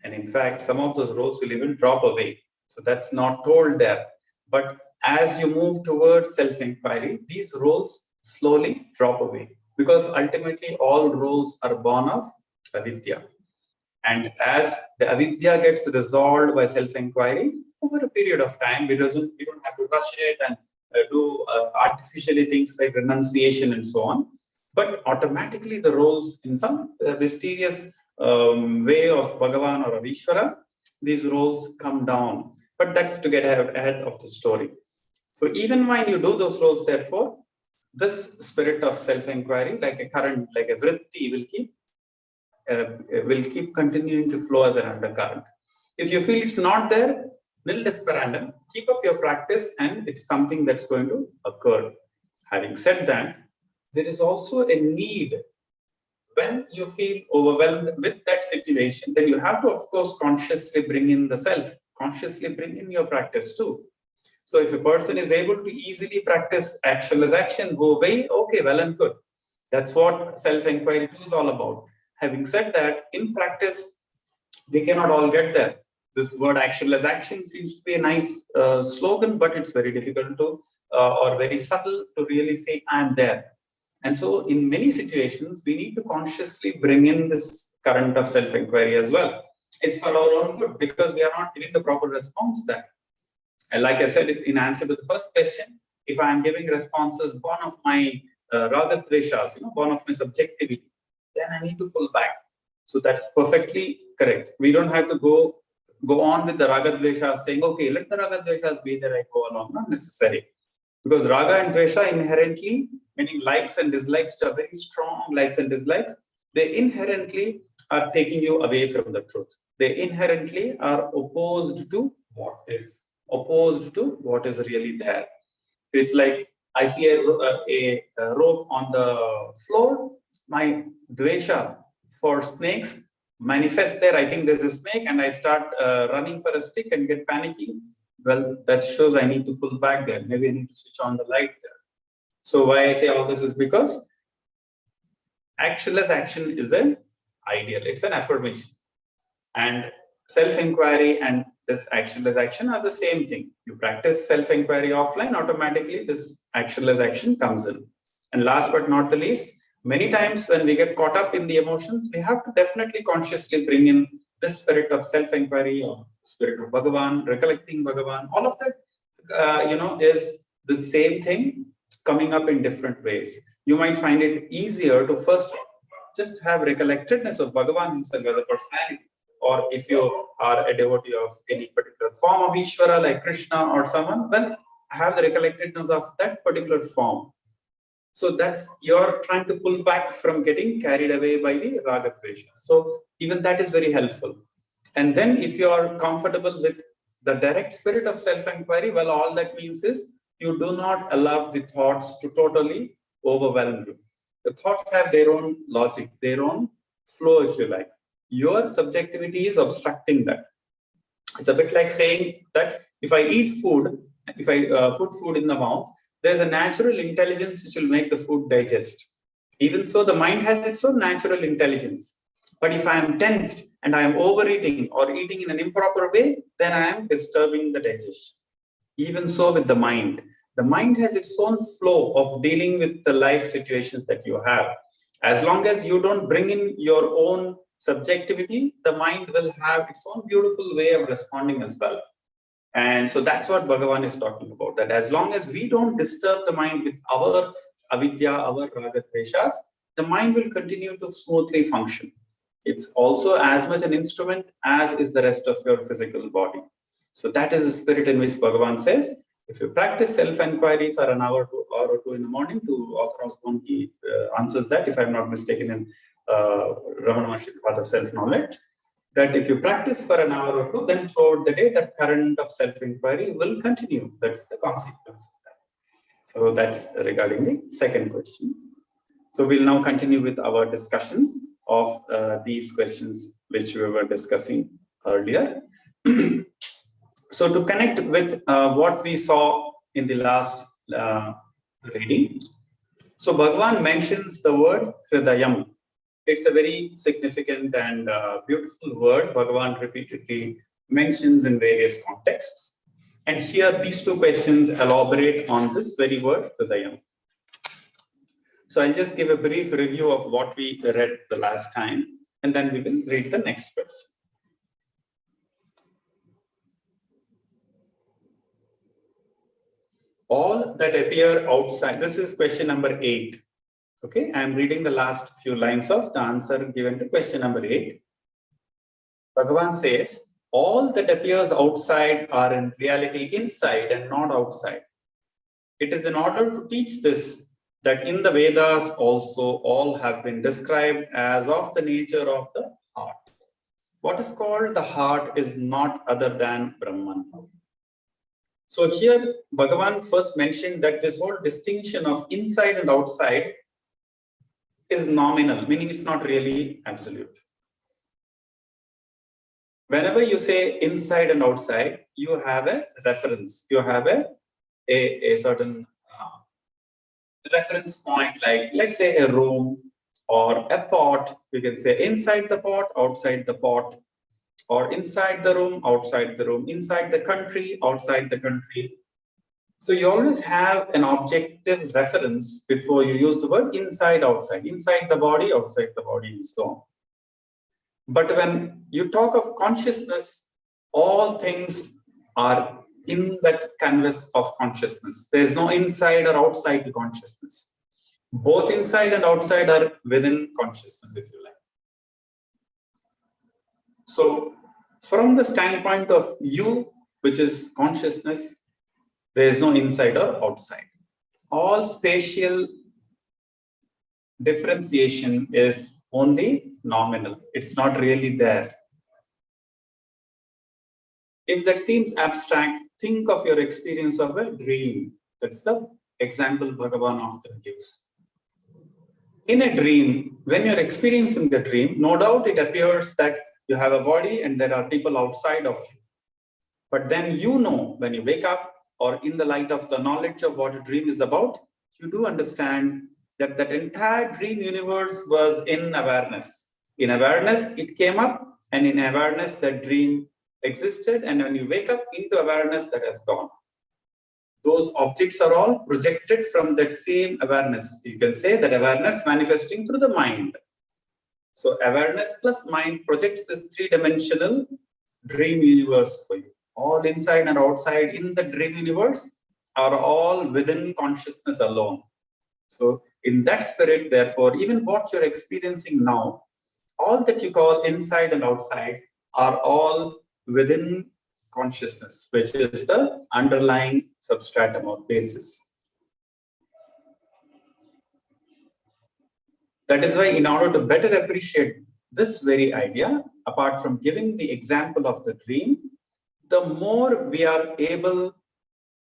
S3: And in fact, some of those roles will even drop away. So that's not told there. But as you move towards self-inquiry, these roles slowly drop away. Because ultimately, all roles are born of avidya. And as the avidya gets resolved by self-inquiry, over a period of time, we don't have to rush it and do artificially things like renunciation and so on. But automatically, the roles in some mysterious way of Bhagavan or of Ishvara, these roles come down. But that's to get ahead of the story. So even when you do those roles, therefore, this spirit of self-inquiry, like a current, like a vritti, will keep continuing to flow as an undercurrent. If you feel it's not there, nil desperandum, keep up your practice, and it's something that's going to occur. Having said that, there is also a need. When you feel overwhelmed with that situation, then you have to, of course, consciously bring in the self, consciously bring in your practice too. So if a person is able to easily practice actionless action, go away, okay, well and good. That's what self-inquiry is all about. Having said that, in practice, we cannot all get there. This word actionless action seems to be a nice slogan, but it's very difficult to, or very subtle to really say, I'm there. And so in many situations, we need to consciously bring in this current of self-inquiry as well. It's for our own good, because we are not giving the proper response there. And like I said, in answer to the first question, if I'm giving responses born of my ragadveshas, born of my subjectivity, then I need to pull back. So that's perfectly correct. We don't have to go on with the ragadveshas saying, okay, let the ragadveshas be there, I go along. Not necessary. Because raga and dvesha inherently, meaning likes and dislikes, which are very strong likes and dislikes, they inherently are taking you away from the truth. They inherently are opposed to what is really there. So it's like I see a rope on the floor, my dvesha for snakes manifests there. I think there's a snake, and I start running for a stick and get panicky. Well, that shows I need to pull back there. Maybe I need to switch on the light there. So why I say all this is because actionless action is an ideal. It's an affirmation. And self-inquiry and this actionless action are the same thing. You practice self-inquiry offline, automatically this actionless action comes in. And last but not the least, many times when we get caught up in the emotions, we have to definitely consciously bring in the spirit of self-inquiry or spirit of Bhagavan, recollecting Bhagavan. All of that, is the same thing coming up in different ways. You might find it easier to first just have recollectedness of Bhagavan himself as a personality. Or if you are a devotee of any particular form of Ishvara like Krishna or someone, then have the recollectedness of that particular form. So that's, you're trying to pull back from getting carried away by the Raga Dvesha. So even that is very helpful. And then if you are comfortable with the direct spirit of self-inquiry, well, all that means is you do not allow the thoughts to totally overwhelm you. The thoughts have their own logic, their own flow, if you like. Your subjectivity is obstructing that. It's a bit like saying that if I eat food, if I put food in the mouth, there's a natural intelligence which will make the food digest. Even so, the mind has its own natural intelligence. But if I am tensed and I am overeating or eating in an improper way, then I am disturbing the digestion. Even so with the mind. The mind has its own flow of dealing with the life situations that you have. As long as you don't bring in your own subjectivity, the mind will have its own beautiful way of responding as well. And so that's what Bhagavan is talking about, that as long as we don't disturb the mind with our avidya, our raga dveshas, the mind will continue to smoothly function. It's also as much an instrument as is the rest of your physical body. So that is the spirit in which Bhagavan says, if you practice self-inquiry for an hour or two in the morning, to author Osborne, he answers that, if I'm not mistaken, in Ramana Maharshi Path of Self-Knowledge, that if you practice for an hour or two, then throughout the day, that current of self-inquiry will continue. That's the consequence of that. So that's regarding the second question. So we'll now continue with our discussion of these questions which we were discussing earlier. So to connect with what we saw in the last reading, so Bhagavan mentions the word Hridayam. It's a very significant and beautiful word Bhagavan repeatedly mentions in various contexts. And here these two questions elaborate on this very word Hridayam. So I'll just give a brief review of what we read the last time, and then we will read the next question. All that appear outside, this is question number 8. Okay, I'm reading the last few lines of the answer given to question number 8. Bhagavan says, all that appears outside are in reality inside and not outside. It is in order to teach this that in the Vedas also all have been described as of the nature of the heart. What is called the heart is not other than Brahman. So here Bhagavan first mentioned that this whole distinction of inside and outside is nominal, meaning it's not really absolute. Whenever you say inside and outside, you have a reference, you have a certain reference point, like let's say a room or a pot. You can say inside the pot, outside the pot, or inside the room, outside the room, inside the country, outside the country. So you always have an objective reference before you use the word inside, outside, inside the body, outside the body, and so on. But when you talk of consciousness, all things are in that canvas of consciousness. There is no inside or outside consciousness. Both inside and outside are within consciousness, if you like. So from the standpoint of you, which is consciousness, there is no inside or outside. All spatial differentiation is only nominal. It's not really there. If that seems abstract, think of your experience of a dream. That's the example Bhagavan often gives. In a dream, when you're experiencing the dream, no doubt it appears that you have a body and there are people outside of you. But then you know, when you wake up or in the light of the knowledge of what a dream is about, you do understand that that entire dream universe was in awareness. In awareness, it came up and in awareness that dream existed, and when you wake up into awareness, that has gone. Those objects are all projected from that same awareness. You can say that awareness manifesting through the mind. So awareness plus mind projects this three-dimensional dream universe for you. All inside and outside in the dream universe are all within consciousness alone. So in that spirit, therefore, even what you're experiencing now, all that you call inside and outside are all within consciousness, which is the underlying substratum or basis. That is why, in order to better appreciate this very idea, apart from giving the example of the dream, the more we are able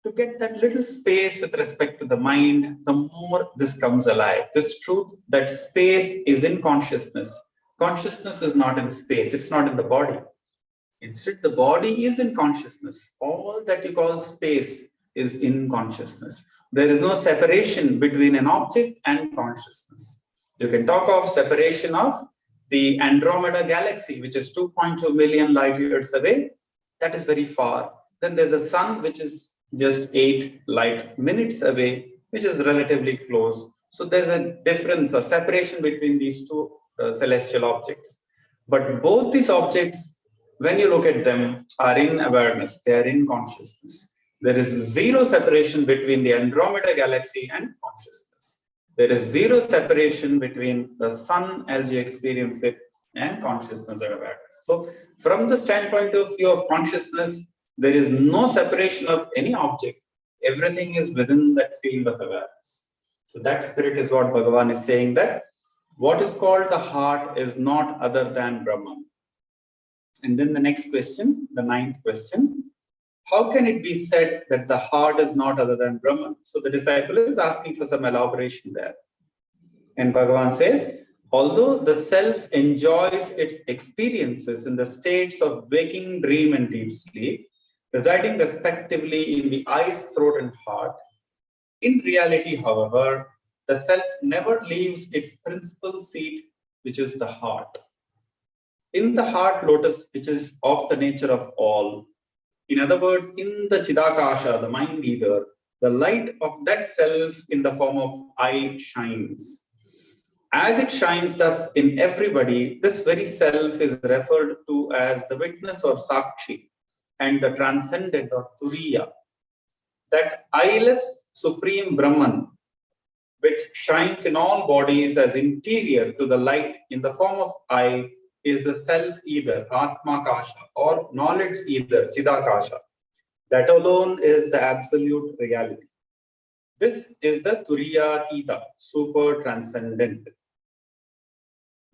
S3: to get that little space with respect to the mind, the more this comes alive. This truth that space is in consciousness. Consciousness is not in space, it's not in the body. Instead, the body is in consciousness. All that you call space is in consciousness. There is no separation between an object and consciousness. You can talk of separation of the Andromeda galaxy, which is 2.2 million light years away. That is very far. Then there's a sun, which is just 8 light minutes away, which is relatively close. So there's a difference or separation between these two celestial objects. But both these objects, when you look at them, are in awareness. They are in consciousness. There is zero separation between the Andromeda galaxy and consciousness. There is zero separation between the sun as you experience it and consciousness or awareness. So from the standpoint of view of consciousness, there is no separation of any object. Everything is within that field of awareness. So that spirit is what Bhagavan is saying, that what is called the heart is not other than Brahman. And then the next question, the 9th question, how can it be said that the heart is not other than Brahman? So the disciple is asking for some elaboration there. And Bhagavan says, although the self enjoys its experiences in the states of waking, dream, and deep sleep, residing respectively in the eyes, throat, and heart, in reality, however, the self never leaves its principal seat, which is the heart. In the heart lotus, which is of the nature of all, in other words, in the Chidakasha, the mind ether, the light of that self in the form of I shines. As it shines thus in everybody, this very self is referred to as the witness or Sakshi and the transcendent or Turiya. That eyeless supreme Brahman, which shines in all bodies as interior to the light in the form of I, is the self either, Atma Kasha, or knowledge either, Siddhakasha. That alone is the absolute reality. This is the Turiyatita, super transcendent.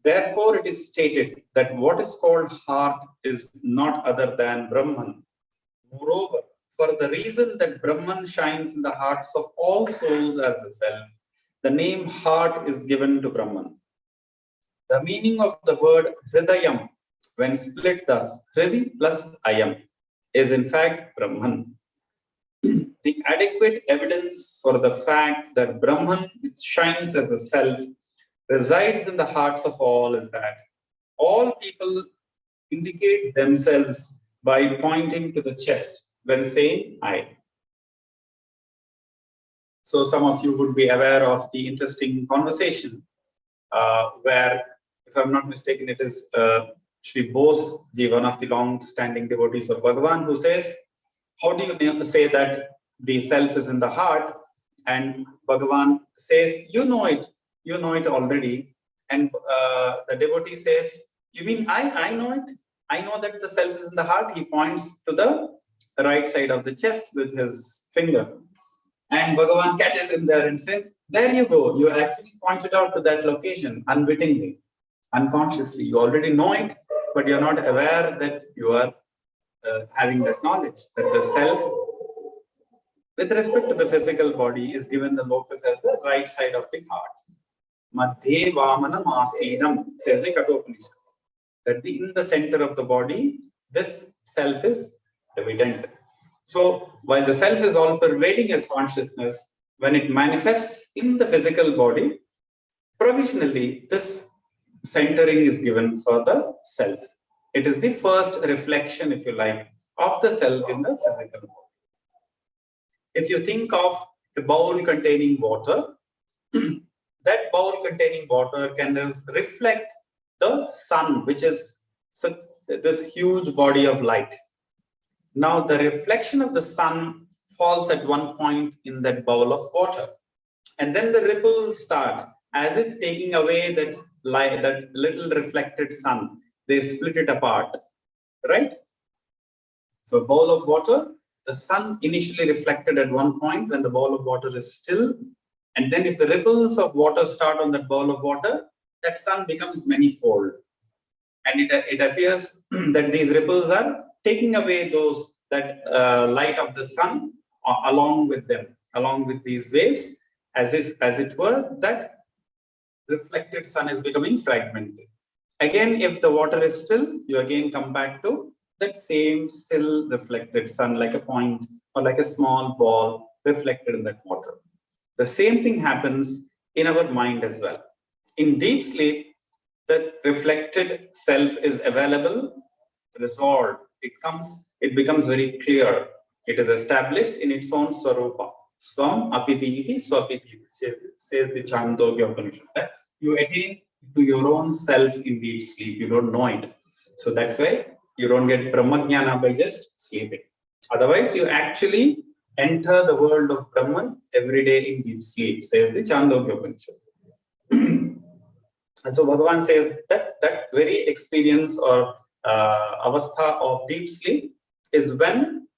S3: Therefore, it is stated that what is called heart is not other than Brahman. Moreover, for the reason that Brahman shines in the hearts of all souls as the self, the name heart is given to Brahman. The meaning of the word Hridayam, when split thus, Hridi plus Ayam, is in fact Brahman. The adequate evidence for the fact that Brahman, which shines as a self, resides in the hearts of all is that all people indicate themselves by pointing to the chest when saying I. So some of you would be aware of the interesting conversation where, if I'm not mistaken, it is Sri Bose ji, one of the long-standing devotees of Bhagavan, who says, how do you say that the self is in the heart? And Bhagavan says, you know it already. And the devotee says, you mean I know it? I know that the self is in the heart. He points to the right side of the chest with his finger. And Bhagavan catches him there and says, there you go. You actually pointed out to that location unwittingly, unconsciously. You already know it, but you're not aware that you are having that knowledge, that the self, with respect to the physical body, is given the locus as the right side of the heart. Madhye Vamana Masinam, says the Kathopanishad. That in the center of the body, this self is evident. So, while the self is all pervading as consciousness, when it manifests in the physical body, provisionally, this centering is given for the self. It is the first reflection, if you like, of the self in the physical world. If you think of a bowl containing water, that bowl containing water can reflect the sun, which is this huge body of light. Now, the reflection of the sun falls at one point in that bowl of water. And then the ripples start, as if taking away that light, that little reflected sun. They split it apart, right? So a bowl of water, the sun initially reflected at one point when the bowl of water is still. And then if the ripples of water start on that bowl of water, that sun becomes manifold. And it appears that these ripples are taking away that light of the sun along with them, along with these waves, as it were, that reflected sun is becoming fragmented. Again, if the water is still, you again come back to that same still reflected sun, like a point or like a small ball reflected in that water. The same thing happens in our mind as well. In deep sleep, that reflected self is available, resolved. It becomes very clear. It is established in its own swarupa. Swam apiti iti swapiti, says the Chandogya Upanishad. You attain to your own self in deep sleep. You don't know it. So that's why you don't get Brahmajnana by just sleeping. Otherwise, you actually enter the world of Brahman every day in deep sleep, says the Chandogya Upanishad. And so Bhagavan says that very experience or avastha of deep sleep is when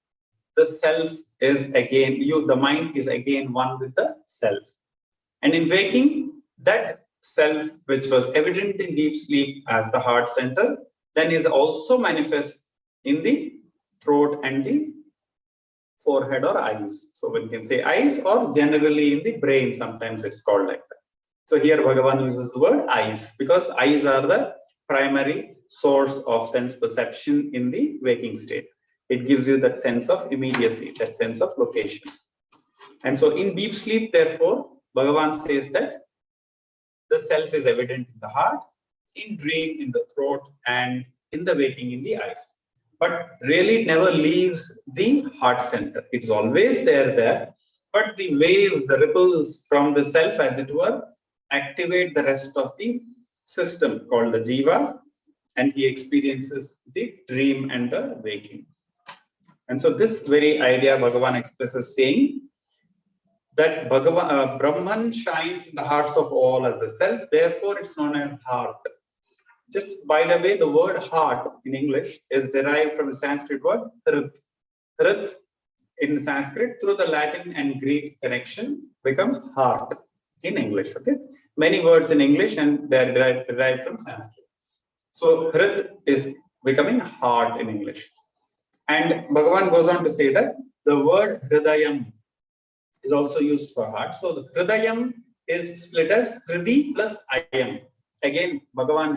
S3: the self is again, the mind is again one with the self. And in waking, that self which was evident in deep sleep as the heart center, then is also manifest in the throat and the forehead or eyes. So we can say eyes, or generally in the brain, sometimes it's called like that. So here Bhagavan uses the word eyes, because eyes are the primary source of sense perception in the waking state. It gives you that sense of immediacy, that sense of location. And so in deep sleep, therefore, Bhagavan says that the self is evident in the heart, in dream in the throat, and in the waking in the eyes. But really it never leaves the heart center. It's always there. But the waves, the ripples from the self, as it were, activate the rest of the system called the jiva, and he experiences the dream and the waking. And so this very idea Bhagavan expresses, saying that Brahman shines in the hearts of all as the self, therefore it's known as heart. Just by the way, the word heart in English is derived from the Sanskrit word hrit. Hrit in Sanskrit, through the Latin and Greek connection, becomes heart in English. Okay, many words in English and they are derived from Sanskrit. So hrit is becoming heart in English. And Bhagavan goes on to say that the word hridayam is also used for heart. So the hridayam is split as hridi plus ayam. Again, Bhagavan,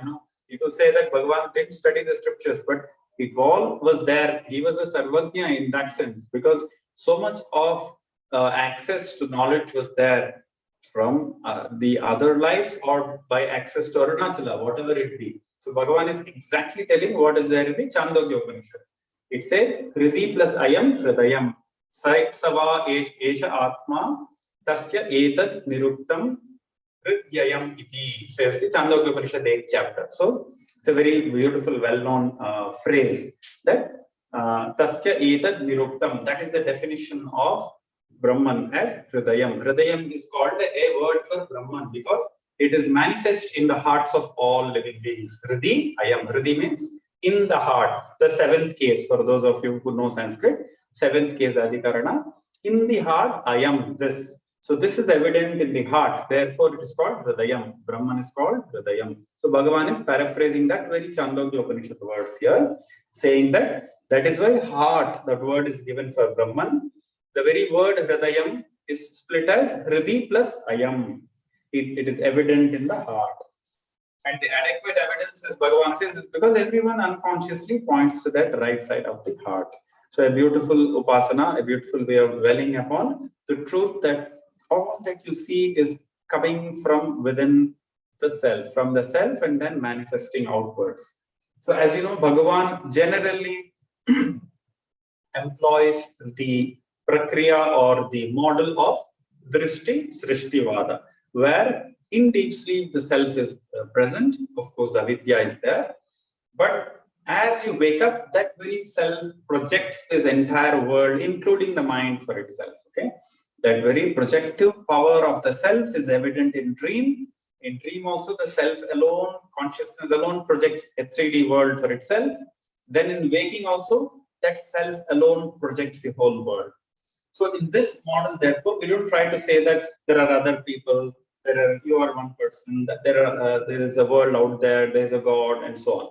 S3: people say that Bhagavan didn't study the scriptures, but it all was there. He was a sarvajna in that sense, because so much of access to knowledge was there from the other lives or by access to Arunachala, whatever it be. So Bhagavan is exactly telling what is there in the Chandogya Upanishad. It says, Hridi plus ayam hridayam, sava esha atma, tasya etat niruktam hridyayam iti, says the Chandogya Upanishad 8th chapter. So it's a very beautiful, well-known phrase that tasya etat niruktam, that is the definition of Brahman as hridayam. Hridayam is called a word for Brahman because it is manifest in the hearts of all living beings. Hridi ayam. Hridi means in the heart. The seventh case, for those of you who know Sanskrit, seventh case adhikarana. In the heart, ayam, this. So this is evident in the heart. Therefore, it is called hridayam. Brahman is called hridayam. So Bhagavan is paraphrasing that very Chandogya Upanishad verse here, saying that is why heart, that word is given for Brahman. The very word hridayam is split as hridi plus ayam. It is evident in the heart. And the adequate evidence, as Bhagavan says, is because everyone unconsciously points to that right side of the heart. So a beautiful upasana, a beautiful way of dwelling upon the truth that all that you see is coming from within the self, and then manifesting outwards. So as you know, Bhagavan generally employs the prakriya or the model of drishti srishtivada, where in deep sleep the self is present. Of course, the avidya is there, but as you wake up, that very self projects this entire world, including the mind for itself. Okay, that very projective power of the self is evident in dream. In dream also, the self alone, consciousness alone projects a 3D world for itself. Then in waking also, that self alone projects the whole world. So in this model, therefore, we don't try to say that there are other people, you are one person, that there is a world out there, there is a God, and so on.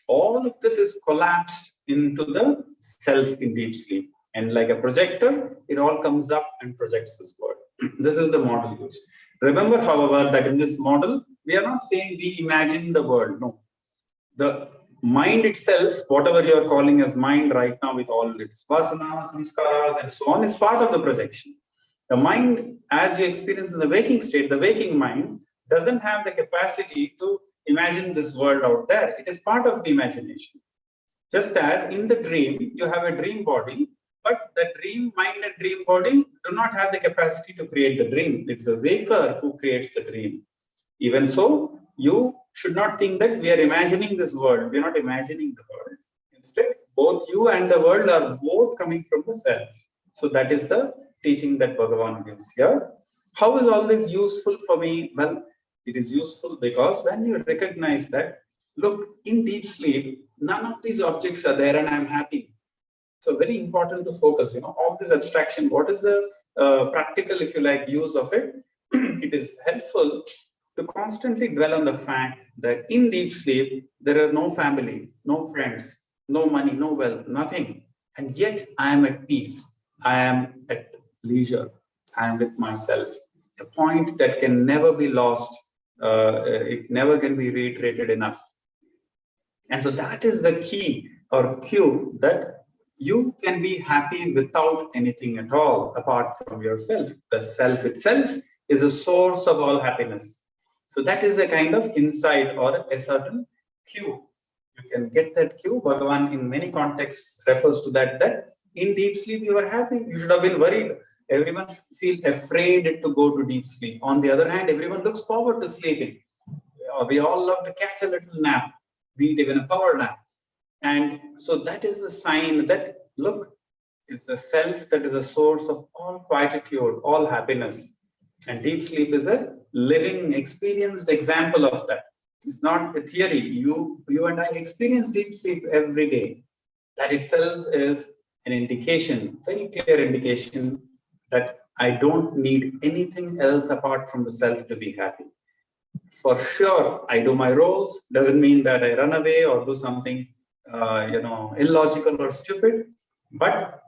S3: All of this is collapsed into the self in deep sleep. And like a projector, it all comes up and projects this world. This is the model used. Remember, however, that in this model, we are not saying we imagine the world. No. The mind itself, whatever you are calling as mind right now with all its vasana, samskaras, and so on, is part of the projection. The mind, as you experience in the waking state, the waking mind doesn't have the capacity to imagine this world out there. It is part of the imagination. Just as in the dream, you have a dream body, but the dream mind and dream body do not have the capacity to create the dream. It's the waker who creates the dream. Even so, you should not think that we are imagining this world. We are not imagining the world. Instead, both you and the world are both coming from the self. So that is the teaching that Bhagavan gives here. How is all this useful for me? Well, it is useful because when you recognize that, look, in deep sleep, none of these objects are there and I'm happy. So very important to focus, all this abstraction. What is the practical, if you like, use of it? It is helpful to constantly dwell on the fact that in deep sleep, there are no family, no friends, no money, no wealth, nothing. And yet I am at peace. I am at leisure. I am with myself. A point that can never be lost. It never can be reiterated enough. And so that is the key or cue that you can be happy without anything at all apart from yourself. The self itself is a source of all happiness. So that is a kind of insight or a certain cue. You can get that cue. Bhagavan in many contexts refers to that in deep sleep you are happy. You should have been worried. Everyone should feel afraid to go to deep sleep. On the other hand, everyone looks forward to sleeping. We all love to catch a little nap, be it even a power nap. And so that is the sign that, look, is the self that is a source of all quietude, all happiness. And deep sleep is a living, experienced example of that. It's not a theory. You and I experience deep sleep every day. That itself is an indication, very clear indication, that I don't need anything else apart from the self to be happy. For sure, I do my roles. Doesn't mean that I run away or do something, illogical or stupid. But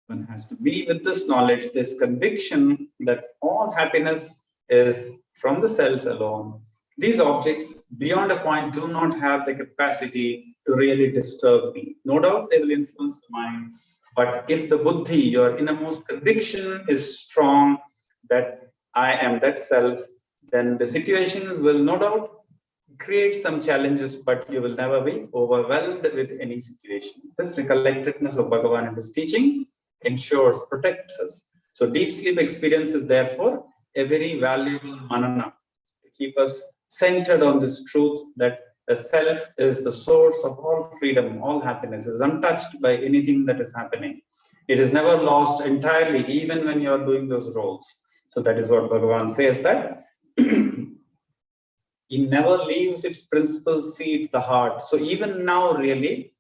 S3: one has to be with this knowledge, this conviction that all happiness is from the self alone. These objects, beyond a point, do not have the capacity to really disturb me. No doubt they will influence the mind. But if the buddhi, your innermost conviction, is strong that I am that self, then the situations will no doubt create some challenges, but you will never be overwhelmed with any situation. This recollectedness of Bhagavan and his teaching ensures, protects us. So deep sleep experience is therefore a very valuable manana to keep us centered on this truth that the self is the source of all freedom, all happiness, is untouched by anything that is happening. It is never lost entirely, even when you are doing those roles. So that is what Bhagavan says, that it never leaves its principal seat, the heart. So even now, really,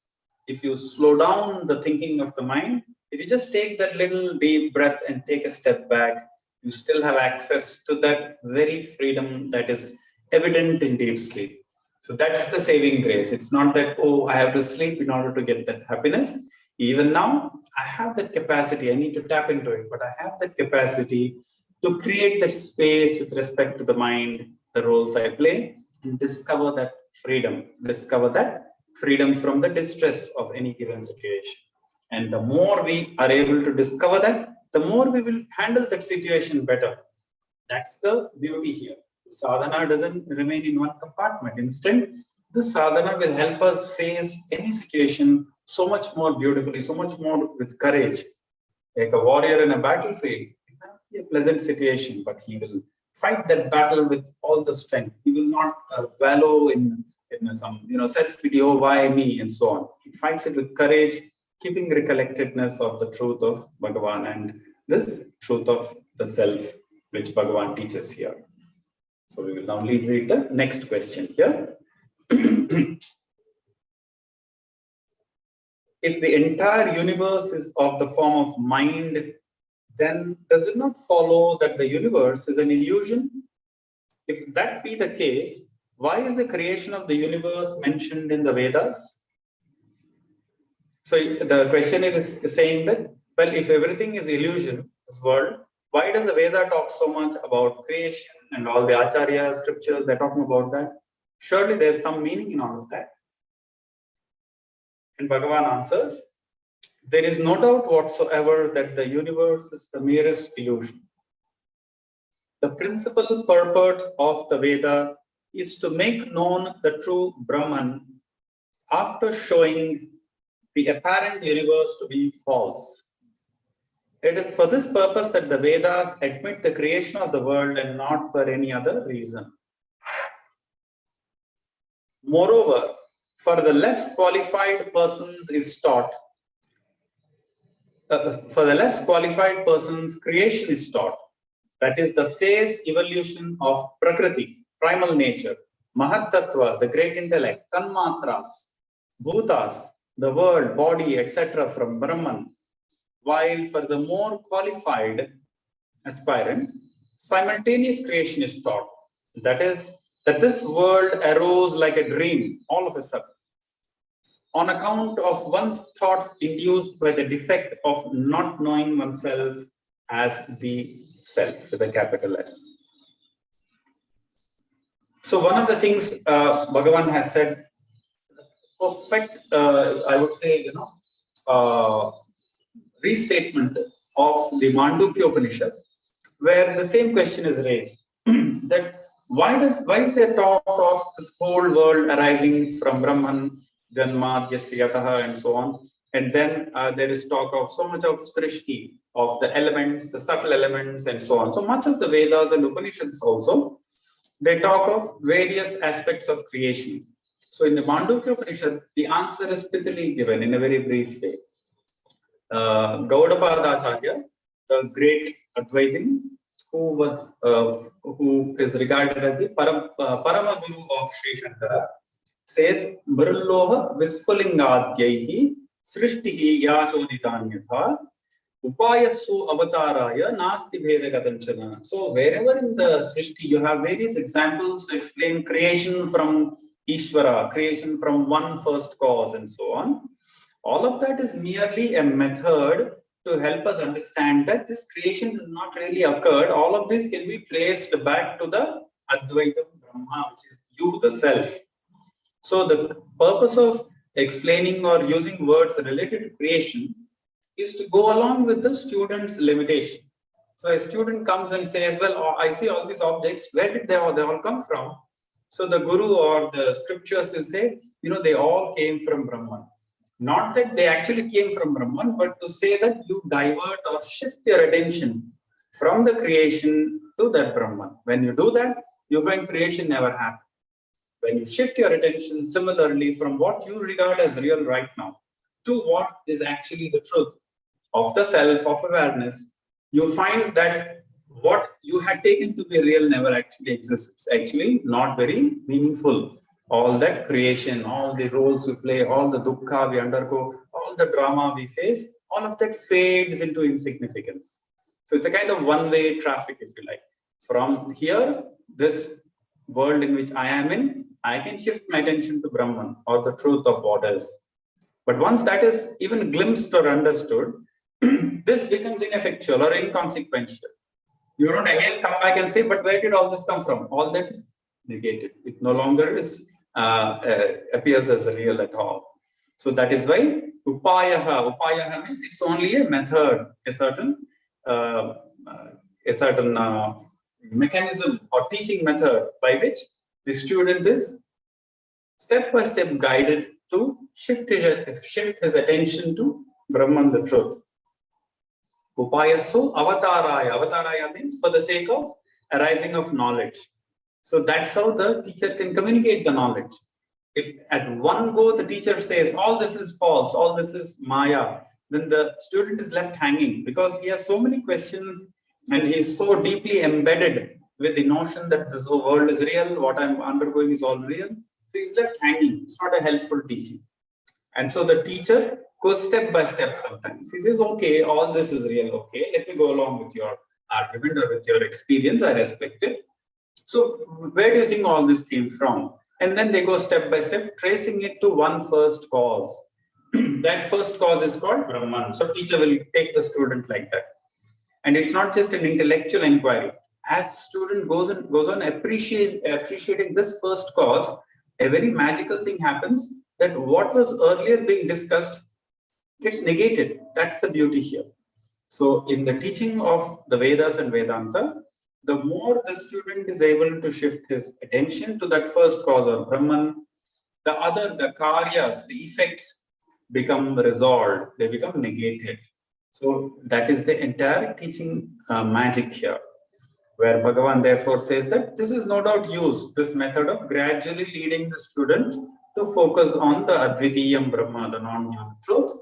S3: if you slow down the thinking of the mind, if you just take that little deep breath and take a step back, you still have access to that very freedom that is evident in deep sleep. So that's the saving grace. It's not that, oh, I have to sleep in order to get that happiness. Even now, I have that capacity. I need to tap into it, but I have that capacity to create that space with respect to the mind, the roles I play, and discover that freedom from the distress of any given situation. And the more we are able to discover that, the more we will handle that situation better. That's the beauty here. Sadhana doesn't remain in one compartment. Instead, this sadhana will help us face any situation so much more beautifully, so much more with courage. Like a warrior in a battlefield, it may not be a pleasant situation, but he will fight that battle with all the strength. He will not wallow in some self-pity, oh, why me, and so on. He fights it with courage, keeping recollectedness of the truth of Bhagavan and this truth of the self, which Bhagavan teaches here. So we will now read the next question here. If the entire universe is of the form of mind, then does it not follow that the universe is an illusion? If that be the case, why is the creation of the universe mentioned in the Vedas? So the question is saying that, well, if everything is illusion, this world, why does the Veda talk so much about creation and all the Acharya scriptures, they're talking about that? Surely there's some meaning in all of that. And Bhagavan answers, there is no doubt whatsoever that the universe is the merest illusion. The principal purport of the Veda is to make known the true Brahman after showing the apparent universe to be false. It is for this purpose that the Vedas admit the creation of the world and not for any other reason. Moreover, for the less qualified persons is taught, creation is taught. That is the phased evolution of Prakriti, primal nature, Mahat Tattva, the great intellect, Tanmatras, Bhutas, the world, body, etc. from Brahman. While for the more qualified aspirant, simultaneous creation is taught. That is, that this world arose like a dream all of a sudden, on account of one's thoughts induced by the defect of not knowing oneself as the self with a capital S. So one of the things Bhagavan has said, perfect, I would say, restatement of the Mandukya Upanishad, where the same question is raised, that why is there talk of this whole world arising from Brahman, Janmad, Yataha, and so on, and then there is talk of so much of Srishti, of the elements, the subtle elements, and so on. So much of the Vedas and Upanishads also, they talk of various aspects of creation. So in the Mandukya Upanishad, the answer is pithily given in a very brief way. Gaudapadacharya, the great Advaitin, who is regarded as the Parama Guru of Sri Shankara, says, Mrulloha Vispulingadyaihi Srishtihi Yachoditanyatha Upayasu Avataraya Nasti Bhedagatanchana. So wherever in the Srishti you have various examples to explain creation from Ishvara, creation from one first cause, and so on. All of that is merely a method to help us understand that this creation has not really occurred. All of this can be traced back to the Advaita Brahma, which is you, the self. So the purpose of explaining or using words related to creation is to go along with the student's limitation. So a student comes and says, well, I see all these objects, where did they all come from? So the guru or the scriptures will say, they all came from Brahman. Not that they actually came from Brahman, but to say that you divert or shift your attention from the creation to that Brahman. When you do that, you find creation never happened. When you shift your attention similarly from what you regard as real right now to what is actually the truth of the self, of awareness, you find that what you had taken to be real never actually exists. It's actually not very meaningful. All that creation, all the roles we play, all the dukkha we undergo, all the drama we face, all of that fades into insignificance. So it's a kind of one-way traffic, if you like. From here, this world in which I am in, I can shift my attention to Brahman or the truth of what is. But once that is even glimpsed or understood, this becomes ineffectual or inconsequential. You don't again come back and say, but where did all this come from? All that is negated. It no longer is appears as real at all. So that is why upayaha means it's only a method, a certain mechanism or teaching method by which the student is step by step guided to shift his attention to Brahman, the truth. Upayaso avataraya. Avataraya means for the sake of arising of knowledge. So that's how the teacher can communicate the knowledge. If at one go the teacher says all this is false, all this is Maya, then the student is left hanging because he has so many questions and he is so deeply embedded with the notion that this world is real, what I'm undergoing is all real. So he's left hanging. It's not a helpful teaching. And so the teacher goes step by step sometimes. He says, okay, all this is real. Okay, let me go along with your argument or with your experience. I respect it. So where do you think all this came from? And then they go step by step, tracing it to one first cause. That first cause is called Brahman. So teacher will take the student like that. And it's not just an intellectual inquiry. As the student goes on appreciating this first cause, a very magical thing happens, that what was earlier being discussed gets negated. That's the beauty here. So in the teaching of the Vedas and Vedanta, the more the student is able to shift his attention to that first cause of Brahman, the karyas, the effects become resolved, they become negated. So that is the entire teaching magic here, where Bhagavan therefore says that this is no doubt used, this method of gradually leading the student to focus on the Advitiyam Brahma, the non-dual truth.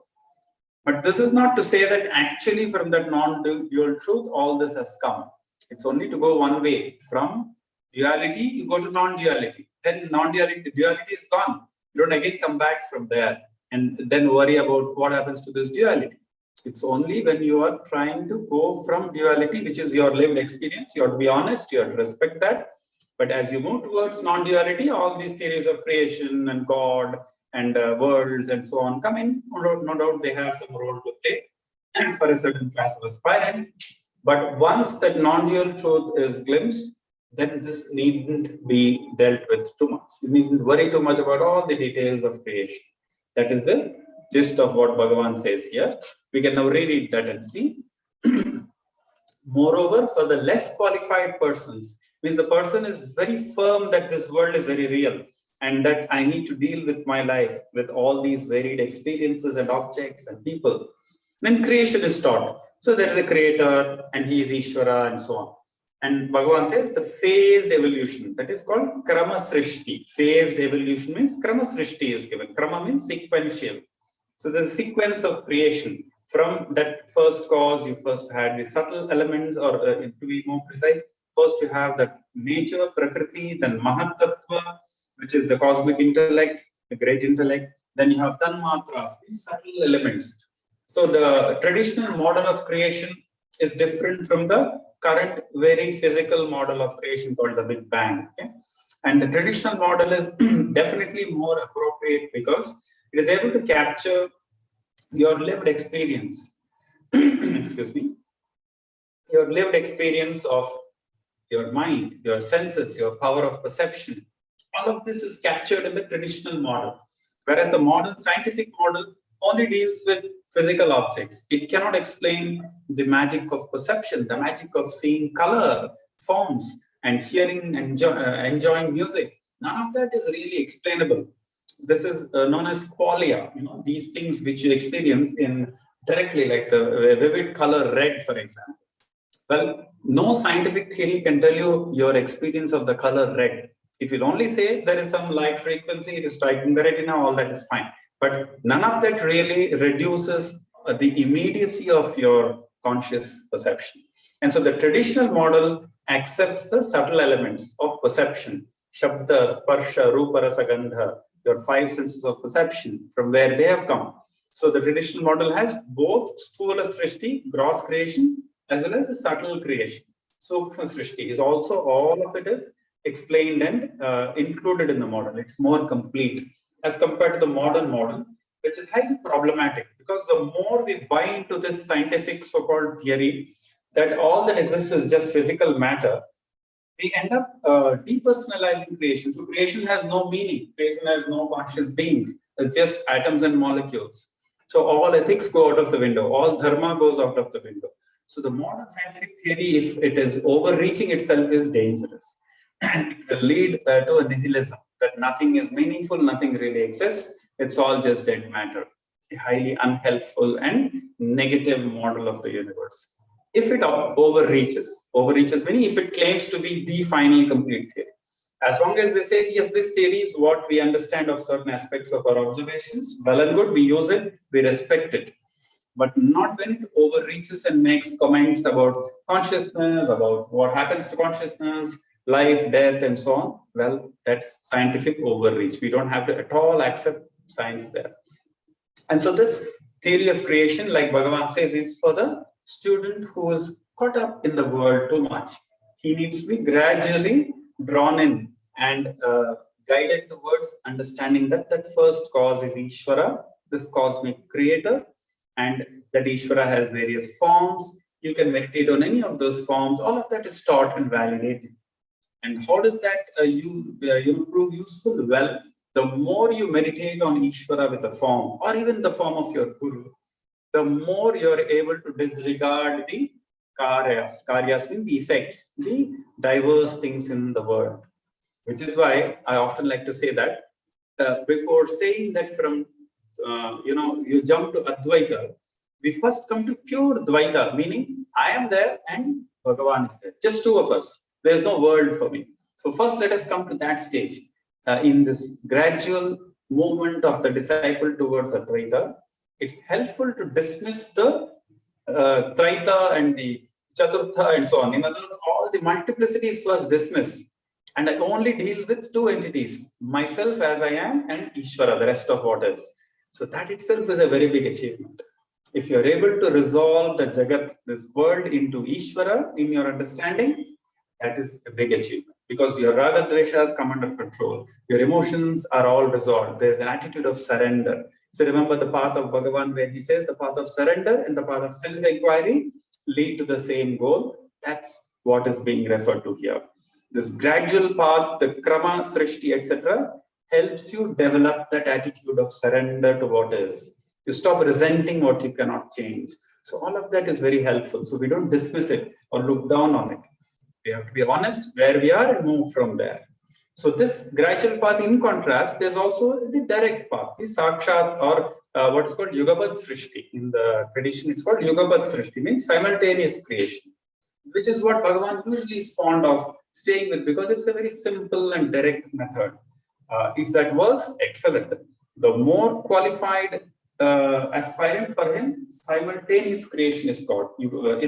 S3: But this is not to say that actually from that non-dual truth, all this has come. It's only to go one way. From duality, you go to non-duality. Then non-duality, duality is gone. You don't again come back from there and then worry about what happens to this duality. It's only when you are trying to go from duality, which is your lived experience, you have to be honest, you have to respect that. But as you move towards non-duality, all these theories of creation and God and worlds and so on come in. No doubt they have some role to play for a certain class of aspirant. But once that non-dual truth is glimpsed, then this needn't be dealt with too much. You needn't worry too much about all the details of creation. That is the gist of what Bhagavan says here. We can now reread that and see. Moreover, for the less qualified persons, means the person is very firm that this world is very real and that I need to deal with my life with all these varied experiences and objects and people. Then creation is taught. So there is a creator and he is Ishvara and so on. And Bhagavan says the phased evolution, that is called Krama Srishti. Phased evolution means Krama Srishti is given. Krama means sequential. So there's a sequence of creation. From that first cause, you first had the subtle elements, or to be more precise, first you have that nature, Prakriti, then Mahatattva, which is the cosmic intellect, the great intellect. Then you have Tanmatras, these subtle elements. So the traditional model of creation is different from the current very physical model of creation called the Big Bang. Okay? And the traditional model is definitely more appropriate because it is able to capture your lived experience. Excuse me. Your lived experience of your mind, your senses, your power of perception. All of this is captured in the traditional model. Whereas the modern scientific model only deals with physical objects. It cannot explain the magic of perception, the magic of seeing color, forms, and hearing and enjoying music. None of that is really explainable. This is known as qualia, these things which you experience in directly, like the vivid color red, for example. Well, no scientific theory can tell you your experience of the color red. It will only say there is some light frequency, it is striking the retina, all that is fine. But none of that really reduces the immediacy of your conscious perception. And so the traditional model accepts the subtle elements of perception, Shabda, Sparsha, Rupa, Rasa, Gandha, your five senses of perception, from where they have come. So the traditional model has both Sthula Srishti, gross creation, as well as the subtle creation. Sukshma Srishti is also, all of it is explained and included in the model. It's more complete as compared to the modern model, which is highly problematic because the more we buy into this scientific so-called theory that all that exists is just physical matter, we end up depersonalizing creation. So creation has no meaning. Creation has no conscious beings. It's just atoms and molecules. So all ethics go out of the window. All dharma goes out of the window. So the modern scientific theory, if it is overreaching itself, is dangerous. And it will lead to a nihilism. that nothing is meaningful, nothing really exists, it's all just dead matter. A highly unhelpful and negative model of the universe. If it overreaches meaning if it claims to be the final complete theory. As long as they say, yes, this theory is what we understand of certain aspects of our observations, well and good, we use it, we respect it. But not when it overreaches and makes comments about consciousness, about what happens to consciousness, life, death, and so on. Well, that's scientific overreach. We don't have to at all accept science there. And so this theory of creation, like Bhagavan says, is for the student who is caught up in the world too much. He needs to be gradually drawn in and guided towards understanding that that first cause is Ishvara, this cosmic creator, and that Ishvara has various forms. You can meditate on any of those forms. All of that is taught and validated. And how does that prove useful? Well, the more you meditate on Ishvara with a form, or even the form of your Guru, the more you're able to disregard the karyas. Karyas mean the effects, the diverse things in the world. Which is why I often like to say that before saying that from, you jump to Advaita, we first come to pure Dvaita, meaning I am there and Bhagavan is there. Just two of us. There's no world for me. So first let us come to that stage. In this gradual movement of the disciple towards Advaita, it's helpful to dismiss the Traita and the Chaturtha and so on. In other words, all the multiplicity is first dismissed. And I only deal with two entities, myself as I am and Ishvara, the rest of what is. So that itself is a very big achievement. If you're able to resolve the Jagat, this world, into Ishvara in your understanding, that is a big achievement. Because your Raga Dveshas come under control. Your emotions are all resolved. There's an attitude of surrender. So remember the path of Bhagavan where he says the path of surrender and the path of self-inquiry lead to the same goal. That's what is being referred to here. This gradual path, the krama, srishti, etc., helps you develop that attitude of surrender to what is. You stop resenting what you cannot change. So all of that is very helpful. So we don't dismiss it or look down on it. We have to be honest where we are and move from there. So this gradual path, in contrast, there's also the direct path, the sakshat, or what is called yugabad srishti. In the tradition, it's called yugabad srishti, means simultaneous creation, which is what Bhagavan usually is fond of staying with because it's a very simple and direct method. If that works, excellent. The more qualified aspirant for him, simultaneous creation is taught. Yugabad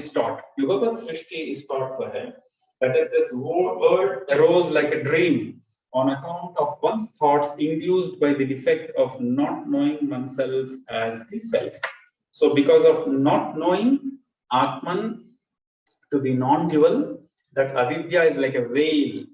S3: srishti is taught for him. That is, this world arose like a dream on account of one's thoughts induced by the defect of not knowing oneself as the self. So because of not knowing Atman to be non-dual, that avidya is like a veil.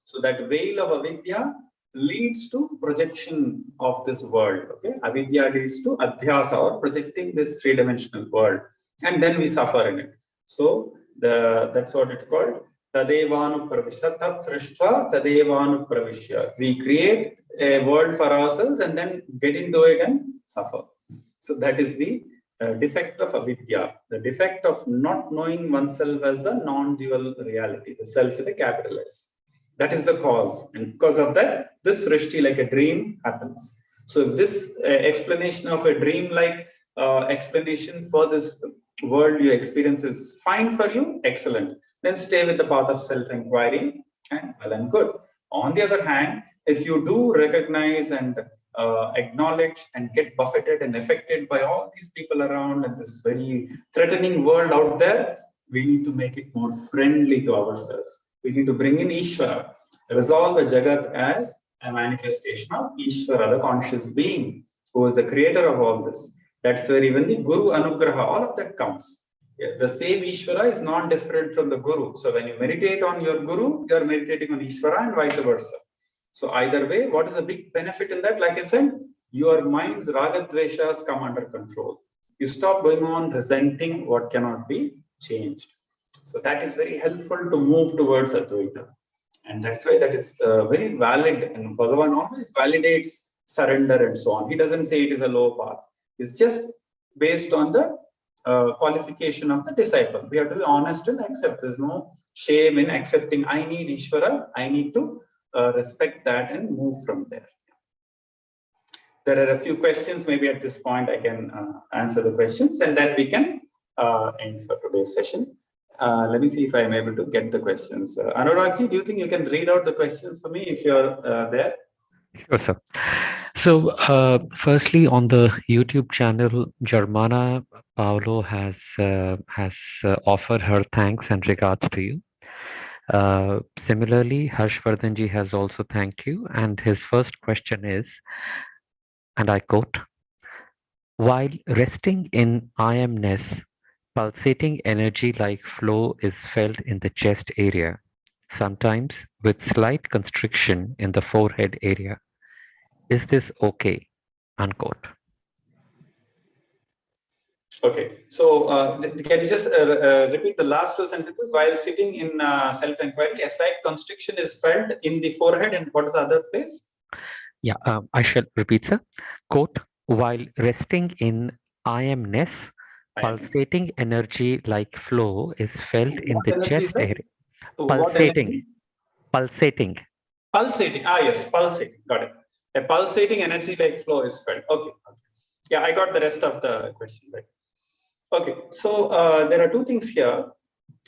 S3: So that veil of avidya leads to projection of this world. Okay, avidya leads to adhyasa, or projecting this three-dimensional world, and then we suffer in it. So that's what it's called. Tadevanu pravishya, tat srishtva tadevanu pravishya. We create a world for ourselves and then get into it and suffer. So that is the defect of avidya, the defect of not knowing oneself as the non-dual reality, the self with a capital S. That is the cause, and because of that, this srishti, like a dream, happens. So if this explanation of a dream-like explanation for this world you experience is fine for you, excellent. Then stay with the path of self-inquiry, and well and good. On the other hand, if you do recognize and acknowledge and get buffeted and affected by all these people around and this very threatening world out there, we need to make it more friendly to ourselves. We need to bring in Ishvara, resolve the Jagat as a manifestation of Ishvara, the conscious being, who is the creator of all this. That's where even the Guru Anugraha, all of that comes. The same Ishvara is not different from the Guru. So when you meditate on your Guru, you are meditating on Ishvara and vice versa. So either way, what is the big benefit in that? Like I said, your mind's raga dveshas come under control. You stop going on resenting what cannot be changed. So that is very helpful to move towards Advaita. And that's why that is very valid. And Bhagavan always validates surrender and so on. He doesn't say it is a low path. It's just based on the qualification of the disciple. We have to be honest and accept. There's no shame in accepting I need Ishvara. I need to respect that and move from there. There are a few questions. Maybe at this point I can answer the questions, and then we can end for today's session. Let me see if I am able to get the questions. Anuragji, do you think you can read out the questions for me if you're there?
S1: Sure, sir. So, firstly, on the YouTube channel, Germana Paolo has offered her thanks and regards to you. Similarly, Harshvardhanji has also thanked you, and his first question is, and I quote, while resting in I amness, pulsating energy like flow is felt in the chest area, sometimes with slight constriction in the forehead area. Is this okay? Unquote.
S3: Okay, so can you just repeat the last two sentences? While sitting in self-inquiry, a slight constriction is felt in the forehead, and what is the other place?
S1: Yeah, I shall repeat, sir. Quote, while resting in I amness, pulsating energy like flow is felt in the chest area. Pulsating. Pulsating.
S3: Pulsating. Ah, yes, pulsating. Got it. A pulsating energy like flow is felt. Okay. Yeah, I got the rest of the question right. Okay, so there are two things here.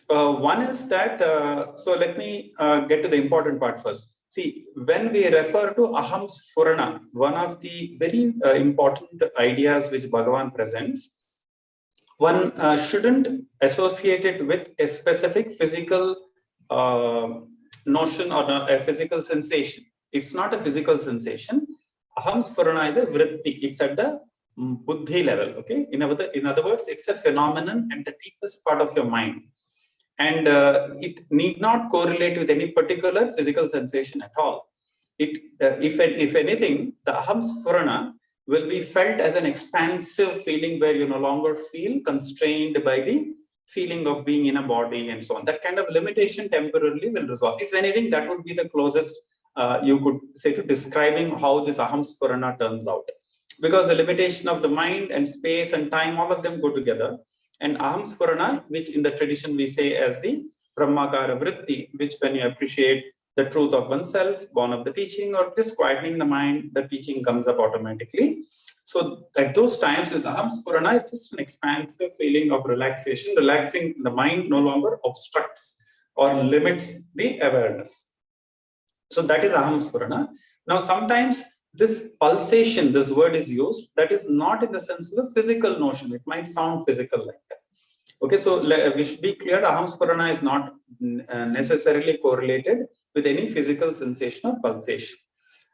S3: One is that, so let me get to the important part first. See, when we refer to Aham Sphurana, one of the very important ideas which Bhagavan presents, one shouldn't associate it with a specific physical notion or a physical sensation. It's not a physical sensation. Aham Sphurana is a vritti. It's at the buddhi level. Okay. In other words, it's a phenomenon at the deepest part of your mind. And it need not correlate with any particular physical sensation at all. If anything, the Aham Sphurana will be felt as an expansive feeling where you no longer feel constrained by the feeling of being in a body and so on. That kind of limitation temporarily will resolve. If anything, that would be the closest you could say to describing how this Aham Sphurana turns out. Because the limitation of the mind and space and time, all of them go together. And Aham Sphurana, which in the tradition we say as the Brahmakara Vritti, which when you appreciate the truth of oneself, born of the teaching, or just quietening the mind, the teaching comes up automatically. So at those times, this Aham Sphurana is just an expansive feeling of relaxation. Relaxing the mind no longer obstructs or limits the awareness. So that is Aham Sphurana. Now, sometimes this pulsation, this word is used, that is not in the sense of a physical notion. It might sound physical like that. Okay, so we should be clear, Aham Sphurana is not necessarily correlated with any physical sensation or pulsation.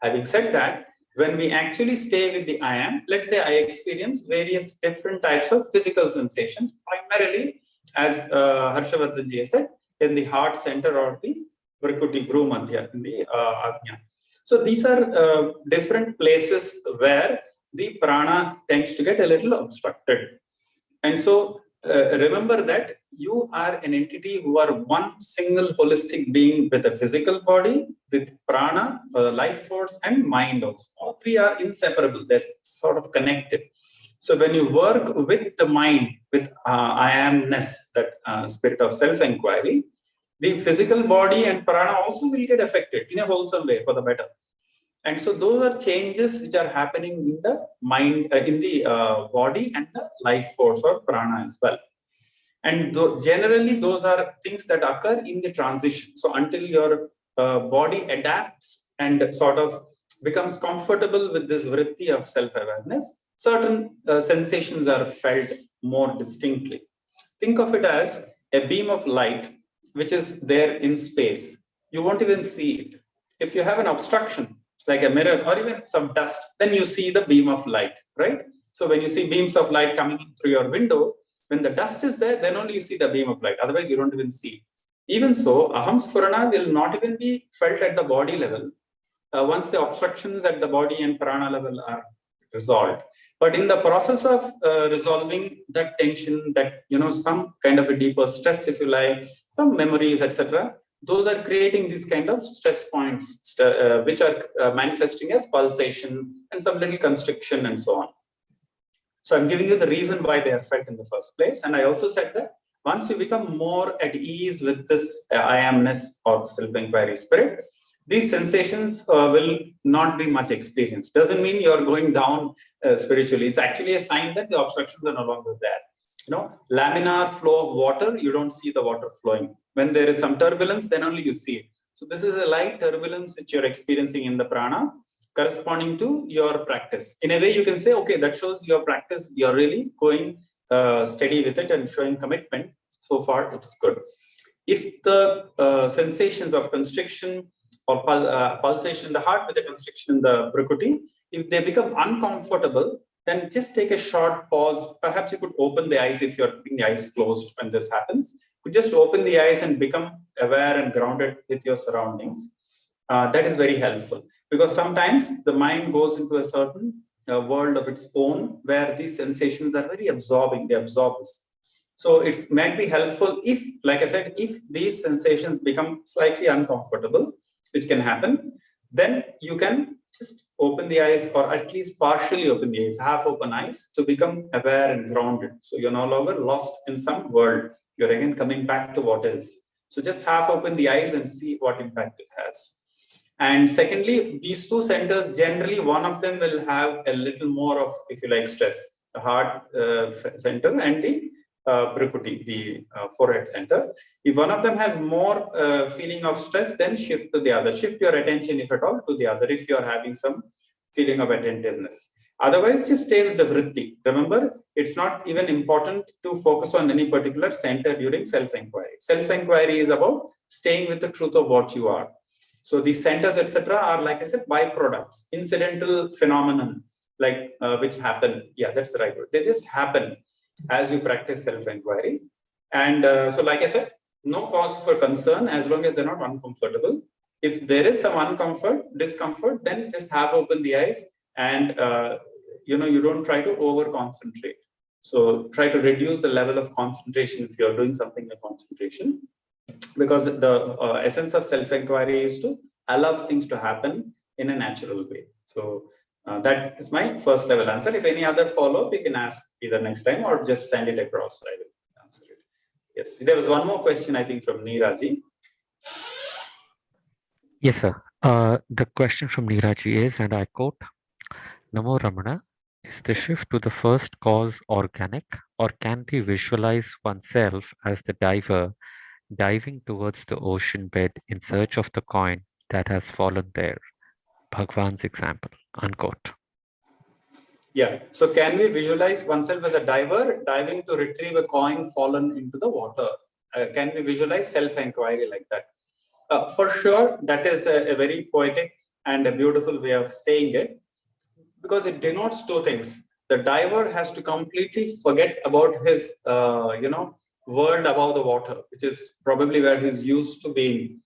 S3: Having said that, when we actually stay with the I am, let's say I experience various different types of physical sensations, primarily, as Harshavardhanji has said, in the heart center or the Vrikuti Bhru Madhya, in the Ajna. So these are different places where the prana tends to get a little obstructed. And so remember that you are an entity who are one single holistic being with a physical body, with prana, life force, and mind also. All three are inseparable. They're sort of connected. So when you work with the mind, with I amness, that spirit of self-inquiry, the physical body and prana also will get affected in a wholesome way for the better. And so those are changes which are happening in the mind, in the body and the life force or prana as well. And generally, those are things that occur in the transition. So until your body adapts and sort of becomes comfortable with this vritti of self-awareness, certain sensations are felt more distinctly. Think of it as a beam of light which is there in space. You won't even see it. If you have an obstruction, like a mirror or even some dust, then you see the beam of light, right? So when you see beams of light coming in through your window, when the dust is there, then only you see the beam of light. Otherwise, you don't even see. Even so, Aham Sphurana will not even be felt at the body level once the obstructions at the body and prana level are resolved. But in the process of resolving that tension, that, some kind of a deeper stress, if you like, some memories, etc., those are creating these kind of stress points, which are manifesting as pulsation and some little constriction and so on. So I'm giving you the reason why they are felt in the first place. And I also said that once you become more at ease with this I amness or self-inquiry spirit, these sensations will not be much experienced. Doesn't mean you're going down spiritually. It's actually a sign that the obstructions are no longer there. Laminar flow of water, you don't see the water flowing. When there is some turbulence, then only you see it. So this is a light turbulence which you're experiencing in the prana, corresponding to your practice. In a way, you can say, okay, that shows your practice, you're really going steady with it and showing commitment. So far, it's good. If the sensations of constriction or pulsation in the heart with the constriction in the prakriti, if they become uncomfortable, then just take a short pause. Perhaps you could open the eyes if you're keeping the eyes closed when this happens. You just open the eyes and become aware and grounded with your surroundings. That is very helpful, because sometimes the mind goes into a certain world of its own where these sensations are very absorbing, they absorb us. So it might be helpful if, like I said, if these sensations become slightly uncomfortable, which can happen, then you can just open the eyes, or at least partially open the eyes, half open eyes, to become aware and grounded. So you're no longer lost in some world. You're again coming back to what is. So just half open the eyes and see what impact it has. And secondly, these two centers, generally one of them will have a little more of, if you like, stress, the heart center and the prakriti, the forehead center. If one of them has more feeling of stress, then shift to the other. Shift your attention, if at all, to the other, if you're having some feeling of attentiveness. Otherwise, just stay with the vritti. Remember, it's not even important to focus on any particular center during self-inquiry. Self-inquiry is about staying with the truth of what you are. So these centers, etc., are, like I said, byproducts, incidental phenomenon, like which happen. Yeah, that's the right word. They just happen as you practice self-inquiry. And so, like I said, no cause for concern as long as they're not uncomfortable. If there is some discomfort, then just half open the eyes, and you don't try to over concentrate. So try to reduce the level of concentration if you're doing something like concentration, because the essence of self-inquiry is to allow things to happen in a natural way. So that is my first level answer. If any other follow-up, you can ask either next time or just send it across. I will answer it. Yes, there was one more question, I think, from Neeraji.
S1: Yes, sir. The question from Neeraji is, and I quote, Namo Ramana, is the shift to the first cause organic, or can we visualize oneself as the diver diving towards the ocean bed in search of the coin that has fallen there? Bhagwan's example, unquote.
S3: Yeah, so can we visualize oneself as a diver diving to retrieve a coin fallen into the water? Can we visualize self-inquiry like that? For sure, that is a very poetic and a beautiful way of saying it, because it denotes two things. The diver has to completely forget about his, world above the water, which is probably where he's used to being.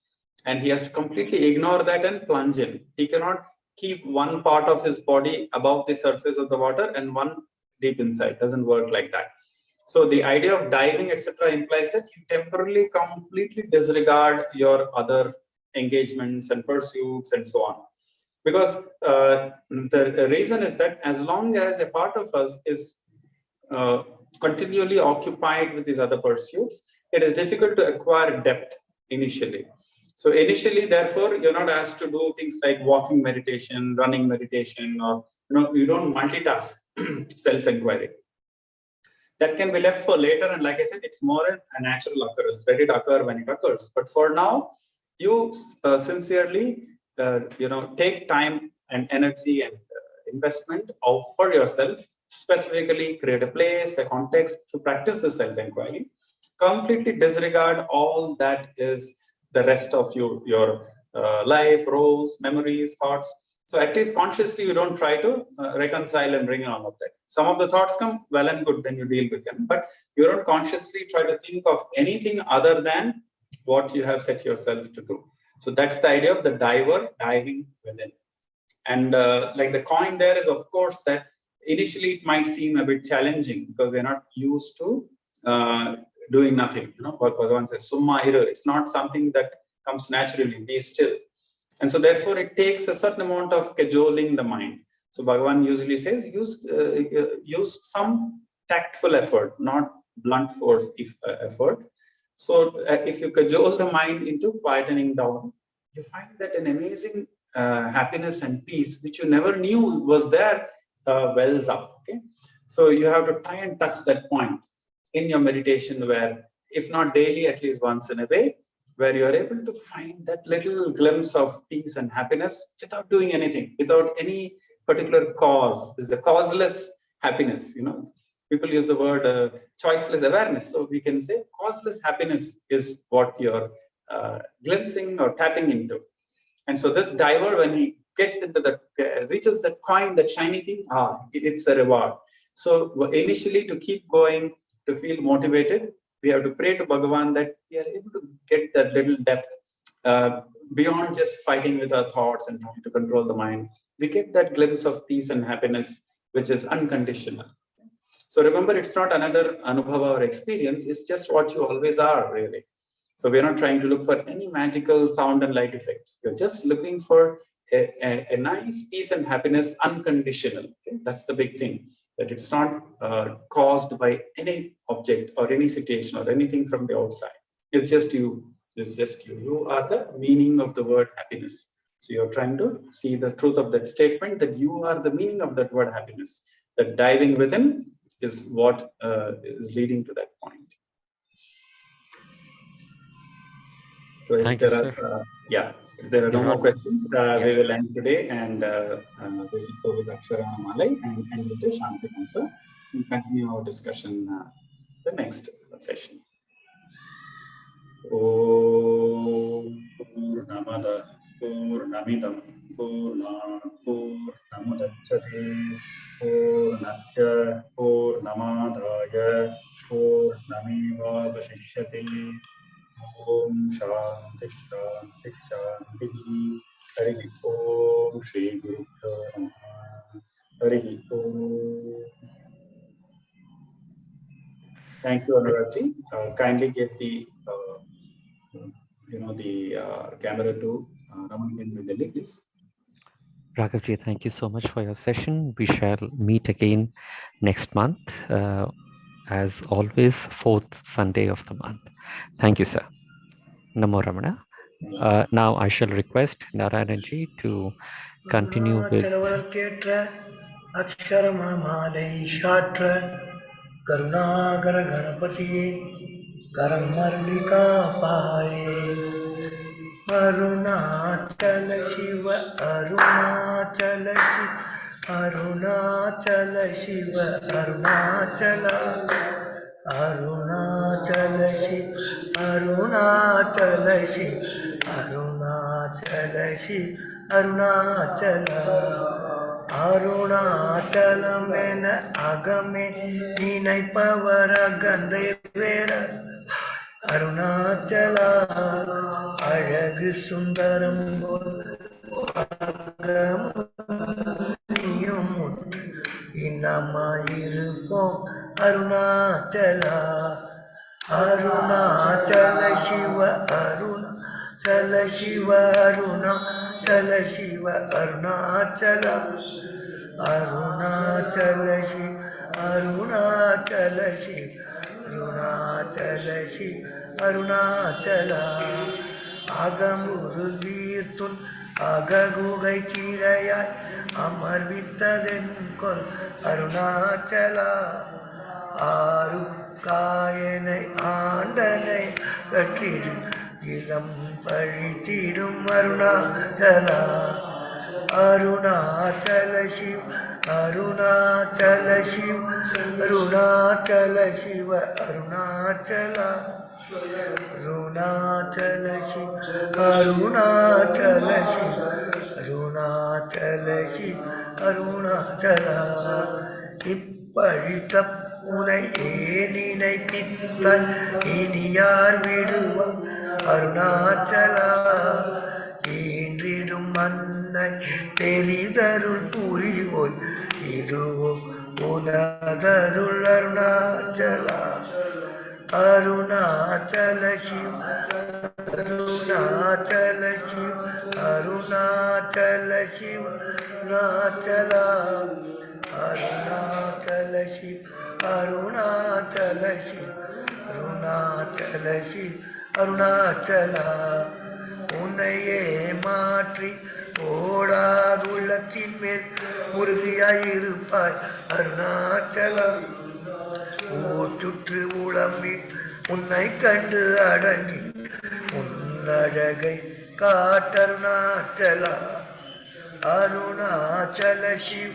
S3: And he has to completely ignore that and plunge in. He cannot keep one part of his body above the surface of the water and one deep inside. It doesn't work like that. So the idea of diving, etc., implies that you temporarily completely disregard your other engagements and pursuits and so on. Because the reason is that as long as a part of us is continually occupied with these other pursuits, it is difficult to acquire depth initially. So initially, therefore, you're not asked to do things like walking meditation, running meditation, or you don't multitask self-inquiry. That can be left for later, and like I said, it's more a natural occurrence. Let it occur when it occurs. But for now, you sincerely take time and energy and investment for yourself, specifically create a place, a context to practice the self-inquiry. Completely disregard all that is the rest of your life, roles, memories, thoughts. So at least consciously, you don't try to reconcile and bring in all of that. Some of the thoughts come, well and good, then you deal with them. But you don't consciously try to think of anything other than what you have set yourself to do. So that's the idea of the diver diving within. And like the coin there is, of course, that initially it might seem a bit challenging because we're not used to doing nothing. What Bhagavan says, Summa ira. It's not something that comes naturally, be still. And so therefore it takes a certain amount of cajoling the mind. So Bhagavan usually says, use some tactful effort, not blunt force effort. So if you cajole the mind into quietening down, you find that an amazing happiness and peace, which you never knew was there, wells up. Okay, so you have to try and touch that point in your meditation, where, if not daily, at least once in a day, where you are able to find that little glimpse of peace and happiness without doing anything, without any particular cause. This is a causeless happiness. People use the word choiceless awareness. So we can say causeless happiness is what you're glimpsing or tapping into. And so this diver, when he gets into the, reaches that coin, that shiny thing, it's a reward. So initially, to keep going, to feel motivated, we have to pray to Bhagavan that we are able to get that little depth beyond just fighting with our thoughts and trying to control the mind. We get that glimpse of peace and happiness, which is unconditional. So remember, it's not another anubhava or experience, it's just what you always are, really. So we're not trying to look for any magical sound and light effects. You're just looking for a nice peace and happiness, unconditional. Okay? That's the big thing, that it's not caused by any object or any situation or anything from the outside. It's just you. It's just you. You are the meaning of the word happiness. So you're trying to see the truth of that statement, that you are the meaning of that word happiness. That diving within is what is leading to that point. So if there are no more questions, we will end today, and we will go with Akshara Malai and end with the Shanti Mantra and continue our discussion the next session. Om Purnamada Purnamidam Purnat Purnamudachyate Purnasya Purnamadaya Purnameva Vashishyate. Om Shanti Shanti Shanti. Hari Om Shri Guru Namaha. Hari Om. Thank you, Anuragji. Kindly give the camera to Raman Kendra Delhi, please.
S1: Raghavji, thank you so much for your session. We shall meet again next month, as always, 4th Sunday of the month. Thank you, sir. Namo Ramana. Now I shall request Narayanji to continue with
S2: Karunagar Ganapati Karamarlika Paye Arunachala Shiva Arunachala Shiva Arunachala Shiva Arunachala Arunachala Shiva Arunachala Shiva Arunachala Shiva Arunachala Arunachalamena agame ninai pavara gandai vera Arunachala Aragu Sundaram Agamut Inama Irupom Arunachala Arunachala Shiva Arunachala Shiva Arunachala Shiva Arunachala Arunachala Shiva Arunachala Shiva Arunachala Shiva Arunachala Agamurugirtun Agagugai Chirayai Amar Vittadenkol Arunachala Arukayanai Andanai Katiru Ilam Paritirum Arunachala Arunachala Shiva Arunachala Shiva Arunachala Shiva Arunachala Arunachala Shiva Arunachala Shiva Arunachala Shiva Arunachala Ippazhitappunai Eninai Pittai Iniyar Viduvam Arunachala Indridum Mannai Terizarul Purivoi Iduvo Unadarul Arunachala Arunachala Shiva Arunachala Shiva Arunachala Shiva Arunachala Shiva Arunachala Shiva Arunachala Shiva Arunachala Shiva உன்னையே மாற்றி ஓடாதுள்ளத்தின் மேல் உறுதியாயிருப்பாய் அருணாச்சலம். ஊர் சுற்று உளம்பி உன்னை கண்டு அடங்கி உன்னழகை காட்டருணாச்சலா. அருணாச்சல சிவ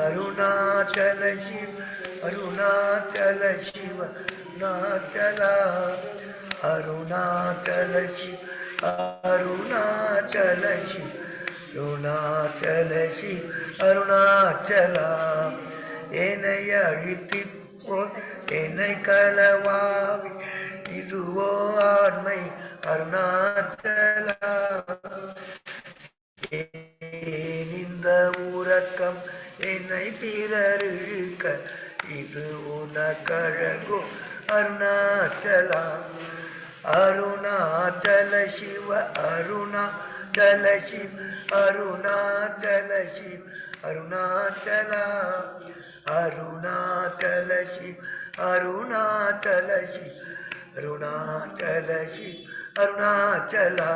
S2: அருணாச்சல சிவ அருணாச்சல சிவ அருணாச்சலா. அருணாச்சல சிவ அருணாச்சல சிவ அருணாச்சல சிவ அருணாச்சலா. என்னை அழித்தி போல் என்னை களவாவி இதுவோ ஆண்மை அருணாச்சலா. இந்த உறக்கம் என்னை பிறருக்க இது உனக்கழகோ அருணாச்சலா. அருணாச்சல சிவ அருணாச்சல சிவ அருணாச்சல சிவ அருணாச்சலா. அருணாச்சல சிவ அருணாச்சல சிவ அருணாச்சல சிவ அருணாச்சலா.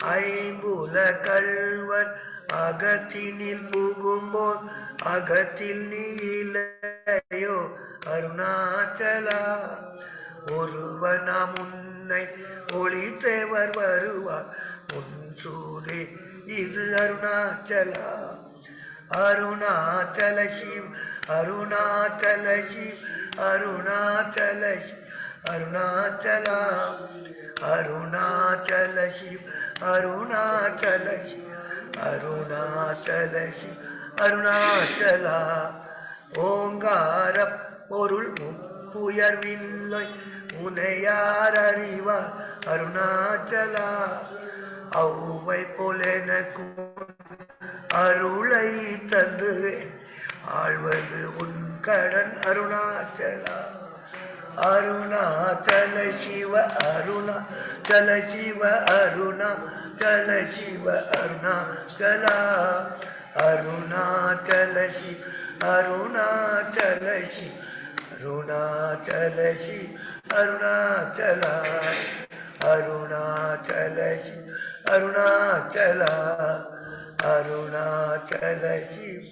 S2: ஐம்புல கள்வர் அகத்தினில் புகும்போது அகத்தில் நீலையோ அருணாச்சலா. ஒருவனாம் உன்னை ஒளித்தேவர் வருவார் உன் சூதே இது அருணாச்சலா. அருணாச்சல சிவ அருணாச்சல சிவ அருணாச்சல சிவ அருணாச்சலா. அருணாச்சல சிவ அருணாச்சல சிவ அருணாச்சல சிவ அருணாச்சலா. ஓங்கார பொருள் முப்புயர்வில்லை உனையார் அறிவார் அருணாச்சலா. அவ்வை போல எனக்கும் அருளை தந்து ஆழ்வது உன் கடன் அருணாச்சலா. அருணாச்சல சிவ அருணாச்சல சிவ அருணாச்சல சிவ அருணாச்சலா. அருணாச்சல சிவ அருணாச்சல சிவ அருணாச்சல சிவ அருணாச்சலா. அருணாச்சல சிவ அருணாச்சலா. அருணாச்சல சிவ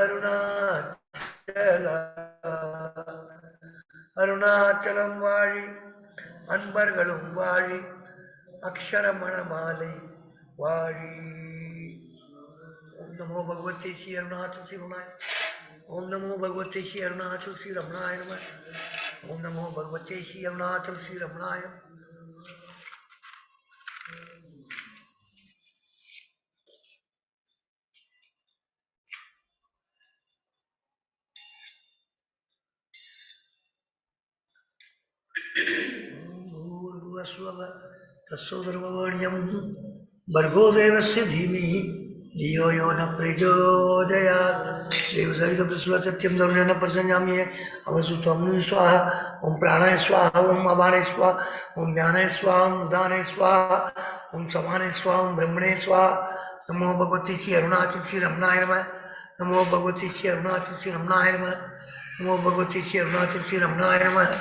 S2: அருணாச்சலா. அருணாச்சலம் வாழி அன்பர்களும் வாழி அக்ஷரமண மாலை வாழி. ஓம் நமோ பகவதி ஸ்ரீ அருணாச்சல ஸ்ரீ ரமணாய. ஓம் நமோ பகவதி ஸ்ரீ அருணாச்சல ஸ்ரீ ரமணாய நம. ஓம் நமோ பகவதி ஸ்ரீ அருணாச்சல ஸ்ரீ ரமணாய நம. भूर्भुवस्वः तत्सवितुर्वरेण्यं भर्गो देवस्य धीमहि धियो यो न प्रचोदयात्. देवसवितुर्वरेण्यं सत्यं प्रसन्नामि अवसुत्वं स्वाहा. ओम प्राणाय स्वाहा ओम अपानाय स्वाहा ओम ज्ञानाय स्वाहा ओम उदानाय स्वाहा ओम समानाय स्वाहा ओम ब्रह्मणे स्वाहा. नमो भगवते श्री अरुणाचल श्री रमणाय नमः. नमो भगवते श्री अरुणाचल श्री रमणाय नमः. नमो भगवते श्री अरुणाचल श्री रमणाय नमः.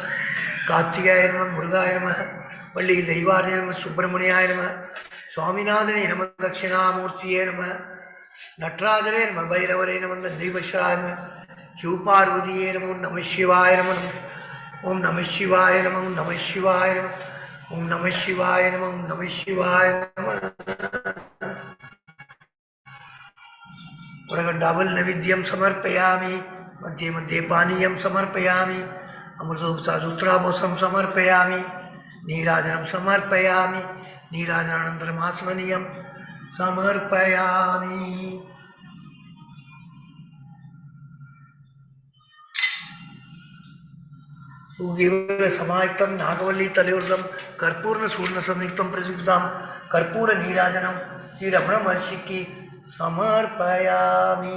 S2: कार्तिकाय नमः. मुरुगाय नमः. वल्ली दैवार्य नमः. सुब्रह्मण्याय नमः. स्वामीनाथने नमः. दक्षिणामूर्तिये नमः. नटराजने नमः. भैरवरे नमः. दीपश्वराय नमः. शिवपार्वतीये नमः. नमः शिवाय नमः. ओम नमः शिवाय नमः. ओम नमः शिवाय नमः. ओम नमः शिवाय नमः. ओम नमः शिवाय नमः. पुरगंडाबल नैवेद्यं समर्पयामि. मध्ये मध्ये पानीयं समर्पयामि. अमृतोपसारुत्रामोसं समर्पयामि. नीराजनं समर्पयामि. नीराजनानन्तरम् आस्मनीयं समर्पयामि. समायुक्तं नागवल्ली तलयोर्धं कर्पूर्ण सूर्ण संयुक्तं प्रयुक्तं कर्पूर नीराजनं श्री रमण महर्षि की समर्पयामि.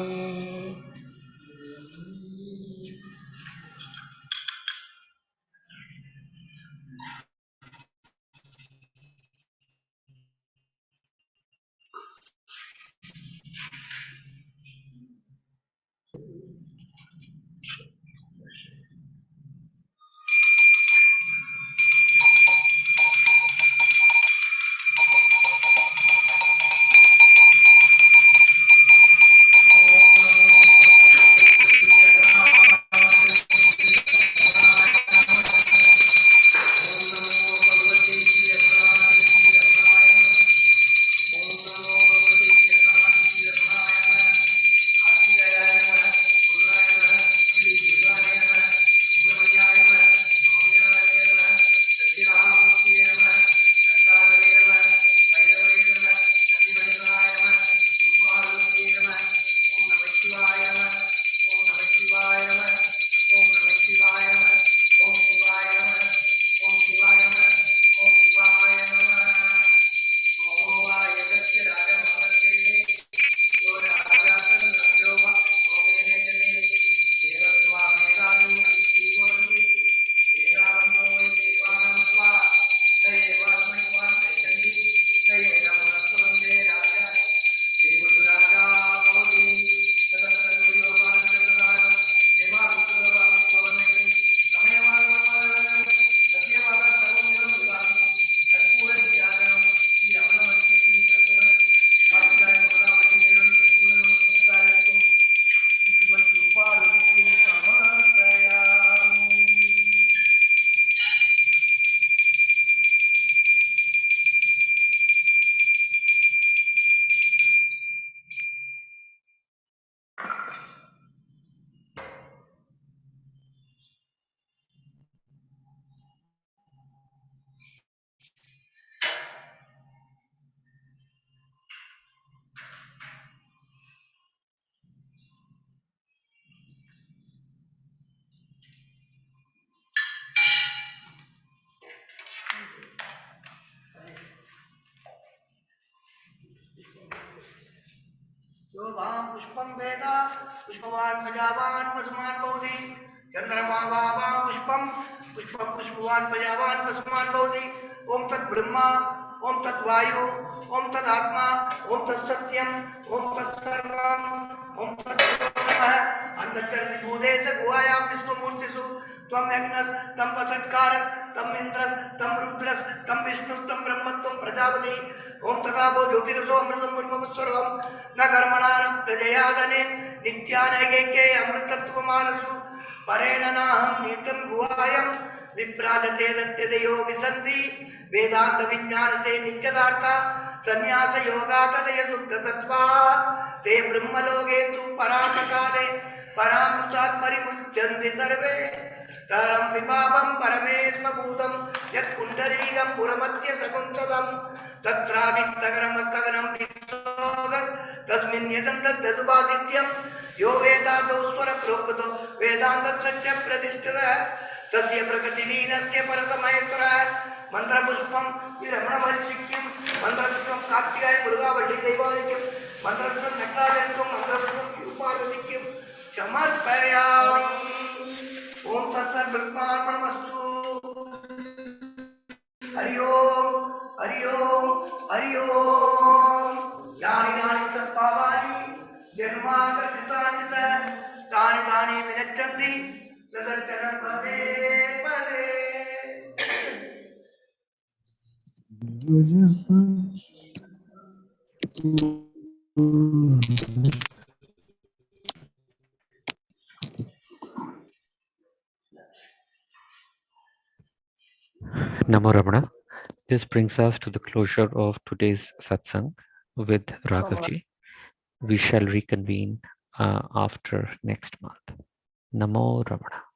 S2: यो भां पुष्पं वेद पुष्पवान् प्रजावान् पशुमान् भवति चंद्रमा भां पुष्पं पुष्पं पुष्पवान् प्रजावान् पशुमान् भवति ओम तत् ब्रह्मा ओम तत् वायु ओम तत् आत्मा ओम तत् सत्यम ओम तत् सर्वम ओम तत् ब्रह्म अंधकरण भूदेश गुहायां विश्वमूर्तिषु त्वं यज्ञस् तं वसत्कारक तं इंद्रस् तं रुद्रस् तं विष्णुस् तं ब्रह्मत्वं प्रजापति ओम तथा वो ज्योतिरसो अमृतम ब्रह्मस्वरूपम न कर्मणा न प्रजयादने नित्यानैके अमृतत्वमानसु परेण नाहं नीतं गुहायं विप्राजते दत्यदयो विसन्ति वेदांत विज्ञान से नित्यदार्था संन्यास योगा तदय शुद्ध तत्वा ते ब्रह्मलोके तु परामकाले परामृतात् परिमुच्यन्ति सर्वे तरं विपापं परमेश्वभूतं यत् पुण्डरीकं पुरमध्य सकुंसदं तत्रावित्तकरमकगनं विश्वोगत् तस्मिन् यदं तद्दुपादित्यं यो वेदादौ स्वर प्रोक्तो वेदान्तस्य प्रतिष्ठितः तस्य प्रकृतिलीनस्य परतमहेश्वरः मंत्रपुष्पं रमणमहर्षिक्यं मंत्रपुष्पं कात्याय मुरुगावल्ली दैवानिक्यं मंत्रपुष्पं नटराजनिक्यं मंत्रपुष्पं उपार्वतिक्यं समर्पयामि ओम तत्सर्वब्रह्मार्पणमस्तु हरि ओम हरि ओम हरि ओम यानि यानि संपावानि जन्माकर्षितानि च तानि तानि विनश्यन्ति तदर्चनं पदे पदे
S1: Namo Ramana. This brings us to the closure of today's satsang with Raghavji. We shall reconvene after next month. Namo Ramana.